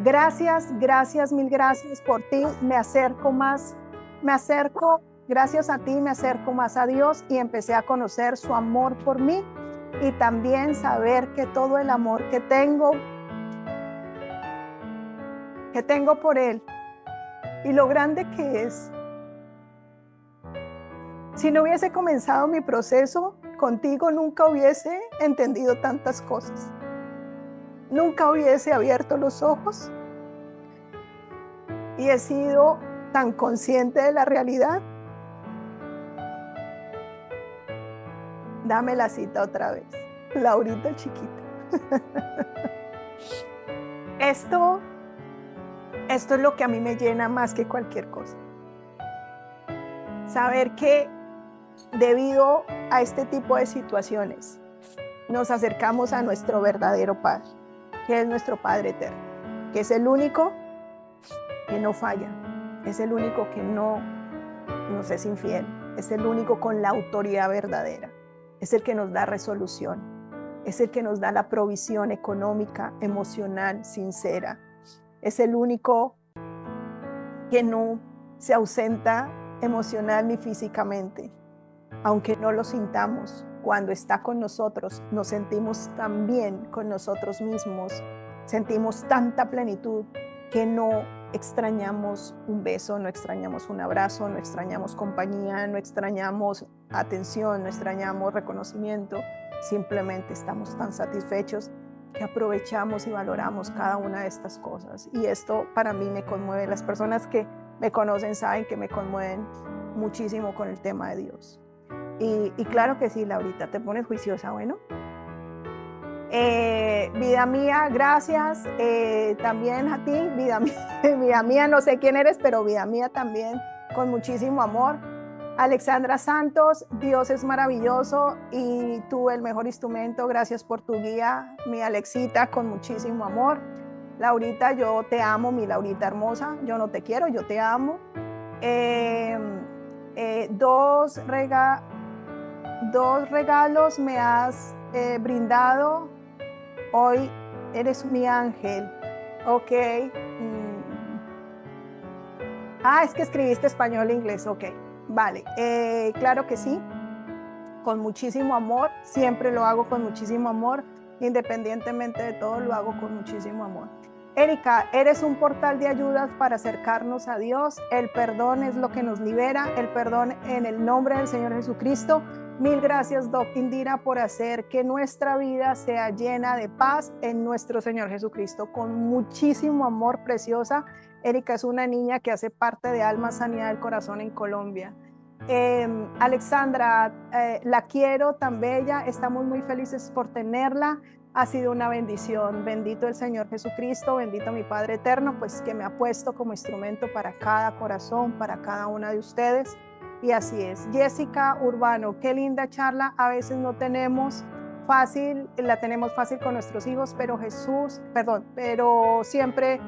Gracias, gracias, mil gracias por ti. Gracias a ti me acerco más a Dios y empecé a conocer su amor por mí y también saber que todo el amor que tengo por Él y lo grande que es. Si no hubiese comenzado mi proceso contigo, nunca hubiese entendido tantas cosas. Nunca hubiese abierto los ojos y he sido tan consciente de la realidad. Dame la cita otra vez, Laurita chiquita. Esto es lo que a mí me llena más que cualquier cosa. Saber que debido a este tipo de situaciones nos acercamos a nuestro verdadero Padre, que es nuestro Padre eterno, que es el único que no falla, es el único que no nos es infiel, es el único con la autoridad verdadera, es el que nos da resolución, es el que nos da la provisión económica, emocional, sincera, es el único que no se ausenta emocional ni físicamente. Aunque no lo sintamos, cuando está con nosotros, nos sentimos tan bien con nosotros mismos, sentimos tanta plenitud que no extrañamos un beso, no extrañamos un abrazo, no extrañamos compañía, no extrañamos atención, no extrañamos reconocimiento, simplemente estamos tan satisfechos que aprovechamos y valoramos cada una de estas cosas. Y esto para mí me conmueve. Las personas que me conocen saben que me conmueven muchísimo con el tema de Dios. Y claro que sí, Laurita, te pones juiciosa, bueno. Vida mía, gracias. También a ti, vida mía, vida mía, no sé quién eres, pero vida mía también, con muchísimo amor. Alexandra Santos, Dios es maravilloso y tú el mejor instrumento. Gracias por tu guía, mi Alexita, con muchísimo amor. Laurita, yo te amo, mi Laurita hermosa. Yo no te quiero, yo te amo. Dos regalos me has brindado. Hoy eres mi ángel. Ok. Es que escribiste español e inglés. Ok. Vale. Claro que sí. Con muchísimo amor. Siempre lo hago con muchísimo amor. Independientemente de todo, lo hago con muchísimo amor. Erika, eres un portal de ayudas para acercarnos a Dios. El perdón es lo que nos libera. El perdón en el nombre del Señor Jesucristo. Mil gracias, Doc Indira, por hacer que nuestra vida sea llena de paz en nuestro Señor Jesucristo. Con muchísimo amor, preciosa. Erika es una niña que hace parte de Alma Sanidad del Corazón en Colombia. Alexandra, la quiero, tan bella. Estamos muy felices por tenerla. Ha sido una bendición. Bendito el Señor Jesucristo, bendito mi Padre eterno, pues que me ha puesto como instrumento para cada corazón, para cada una de ustedes. Y así es. Jessica Urbano, qué linda charla. A veces no tenemos fácil, la tenemos fácil con nuestros hijos, pero pero siempre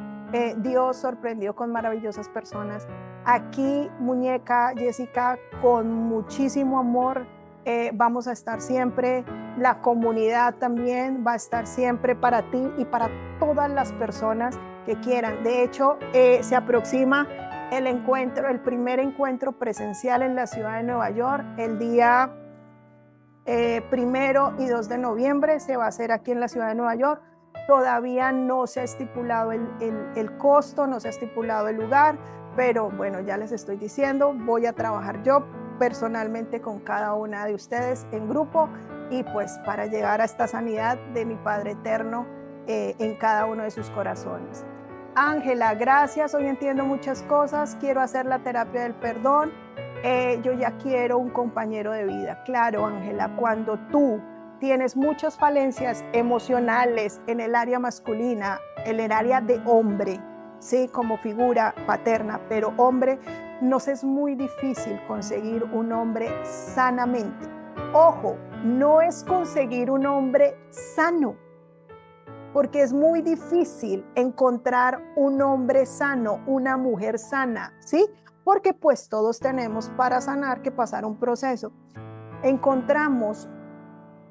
Dios sorprendió con maravillosas personas. Aquí, muñeca Jessica, con muchísimo amor, vamos a estar siempre. La comunidad también va a estar siempre para ti y para todas las personas que quieran. De hecho, se aproxima el primer encuentro presencial en la ciudad de Nueva York, el día 1 y 2 de noviembre se va a hacer aquí en la ciudad de Nueva York. Todavía no se ha estipulado el costo, no se ha estipulado el lugar, pero bueno, ya les estoy diciendo, voy a trabajar yo personalmente con cada una de ustedes en grupo y pues para llegar a esta sanidad de mi Padre eterno en cada uno de sus corazones. Ángela, gracias, hoy entiendo muchas cosas, quiero hacer la terapia del perdón, yo ya quiero un compañero de vida. Claro, Ángela, cuando tú tienes muchas falencias emocionales en el área masculina, en el área de hombre, sí, como figura paterna, pero hombre, nos es muy difícil conseguir un hombre sanamente. Ojo, no es conseguir un hombre sano, porque es muy difícil encontrar un hombre sano, una mujer sana, ¿sí? Porque pues todos tenemos para sanar que pasar un proceso. Encontramos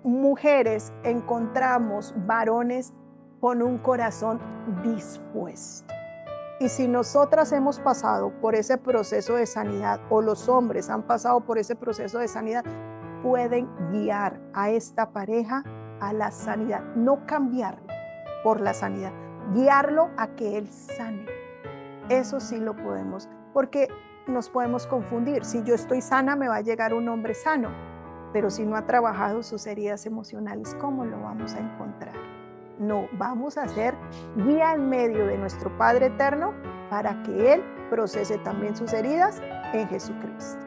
mujeres, encontramos varones con un corazón dispuesto. Y si nosotras hemos pasado por ese proceso de sanidad o los hombres han pasado por ese proceso de sanidad, pueden guiar a esta pareja a la sanidad, no cambiarlo por la sanidad, guiarlo a que él sane. Eso sí lo podemos, porque nos podemos confundir. Si yo estoy sana, me va a llegar un hombre sano, pero si no ha trabajado sus heridas emocionales, ¿cómo lo vamos a encontrar? No, vamos a ser guía en medio de nuestro Padre eterno para que Él procese también sus heridas en Jesucristo.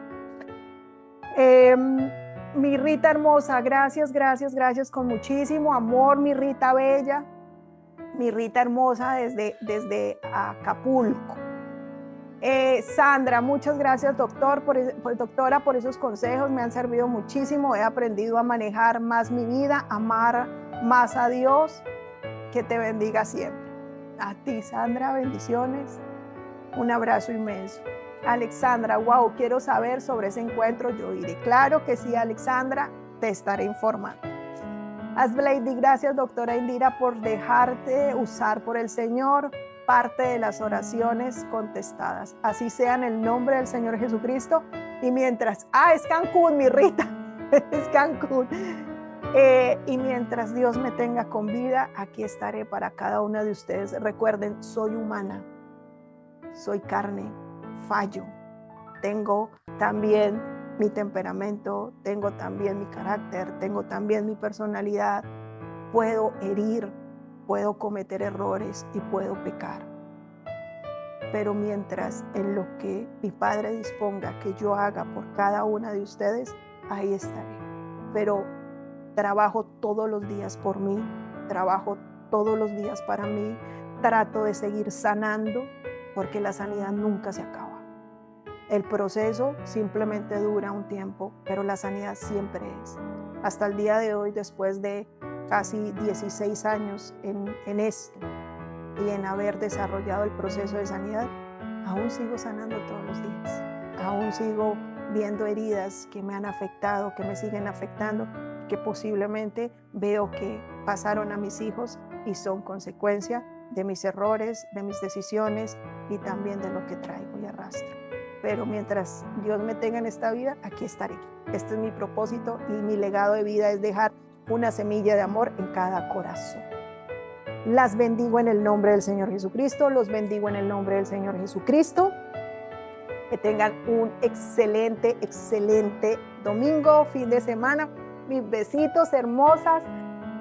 Mi Rita hermosa, gracias, gracias, gracias, con muchísimo amor, mi Rita bella, mi Rita hermosa desde Acapulco. Sandra, muchas gracias doctora por esos consejos, me han servido muchísimo, he aprendido a manejar más mi vida, amar más a Dios, que te bendiga siempre. A ti, Sandra, bendiciones, un abrazo inmenso. Alexandra, wow, quiero saber sobre ese encuentro, yo diré, claro que sí, Alexandra, te estaré informando. Asblady, gracias doctora Indira por dejarte usar por el Señor, parte de las oraciones contestadas. Así sea en el nombre del Señor Jesucristo. Y mientras, es Cancún, mi Rita, es Cancún. Y mientras Dios me tenga con vida, aquí estaré para cada una de ustedes. Recuerden, soy humana, soy carne, fallo. Tengo también mi temperamento, tengo también mi carácter, tengo también mi personalidad. Puedo herir, puedo cometer errores y puedo pecar. Pero mientras en lo que mi Padre disponga que yo haga por cada una de ustedes, ahí estaré. Pero trabajo todos los días por mí, trabajo todos los días para mí, trato de seguir sanando porque la sanidad nunca se acaba. El proceso simplemente dura un tiempo, pero la sanidad siempre es. Hasta el día de hoy, después de casi 16 años en esto y en haber desarrollado el proceso de sanidad, aún sigo sanando todos los días. Aún sigo viendo heridas que me han afectado, que me siguen afectando, que posiblemente veo que pasaron a mis hijos y son consecuencia de mis errores, de mis decisiones y también de lo que traigo y arrastro. Pero mientras Dios me tenga en esta vida, aquí estaré. Este es mi propósito y mi legado de vida es dejar una semilla de amor en cada corazón. Las bendigo en el nombre del Señor Jesucristo, los bendigo en el nombre del Señor Jesucristo. Que tengan un excelente, excelente domingo, fin de semana. Mis besitos hermosas.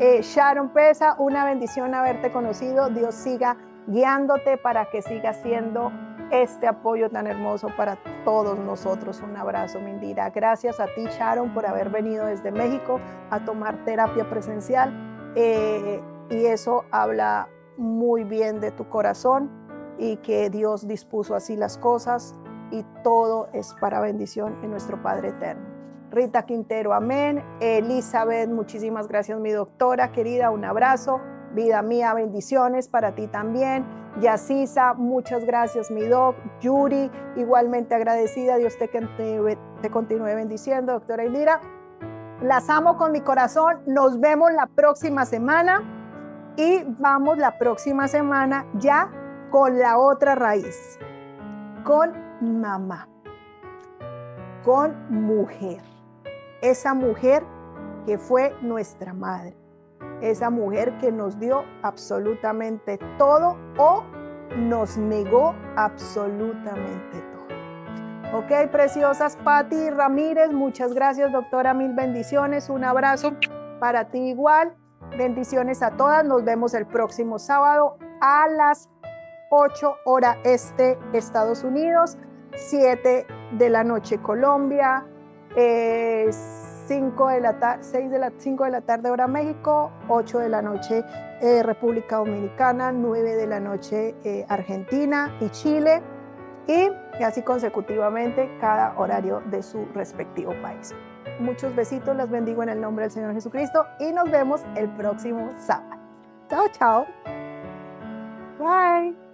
Sharon Pesa, una bendición haberte conocido. Dios siga guiándote para que siga siendo este apoyo tan hermoso para todos nosotros. Un abrazo, Mindira. Gracias a ti, Sharon, por haber venido desde México a tomar terapia presencial. Y eso habla muy bien de tu corazón y que Dios dispuso así las cosas y todo es para bendición en nuestro Padre Eterno. Rita Quintero, amén. Elizabeth, muchísimas gracias, mi doctora querida, un abrazo. Vida mía, bendiciones para ti también. Yacisa, muchas gracias, mi doc. Yuri, igualmente agradecida. Dios te continúe bendiciendo, doctora Indira. Las amo con mi corazón. Nos vemos la próxima semana y vamos la próxima semana ya con la otra raíz, con mamá, con mujer. Esa mujer que fue nuestra madre. Esa mujer que nos dio absolutamente todo o nos negó absolutamente todo. Ok, preciosas. Patti Ramírez, muchas gracias, doctora, mil bendiciones. Un abrazo para ti igual. Bendiciones a todas. Nos vemos el próximo sábado a las 8 hora este, Estados Unidos, 7 de la noche Colombia, 5 de la tarde hora México, 8 de la noche República Dominicana, 9 de la noche Argentina y Chile, y así consecutivamente cada horario de su respectivo país. Muchos besitos, las bendigo en el nombre del Señor Jesucristo y nos vemos el próximo sábado. Chao, chao. Bye.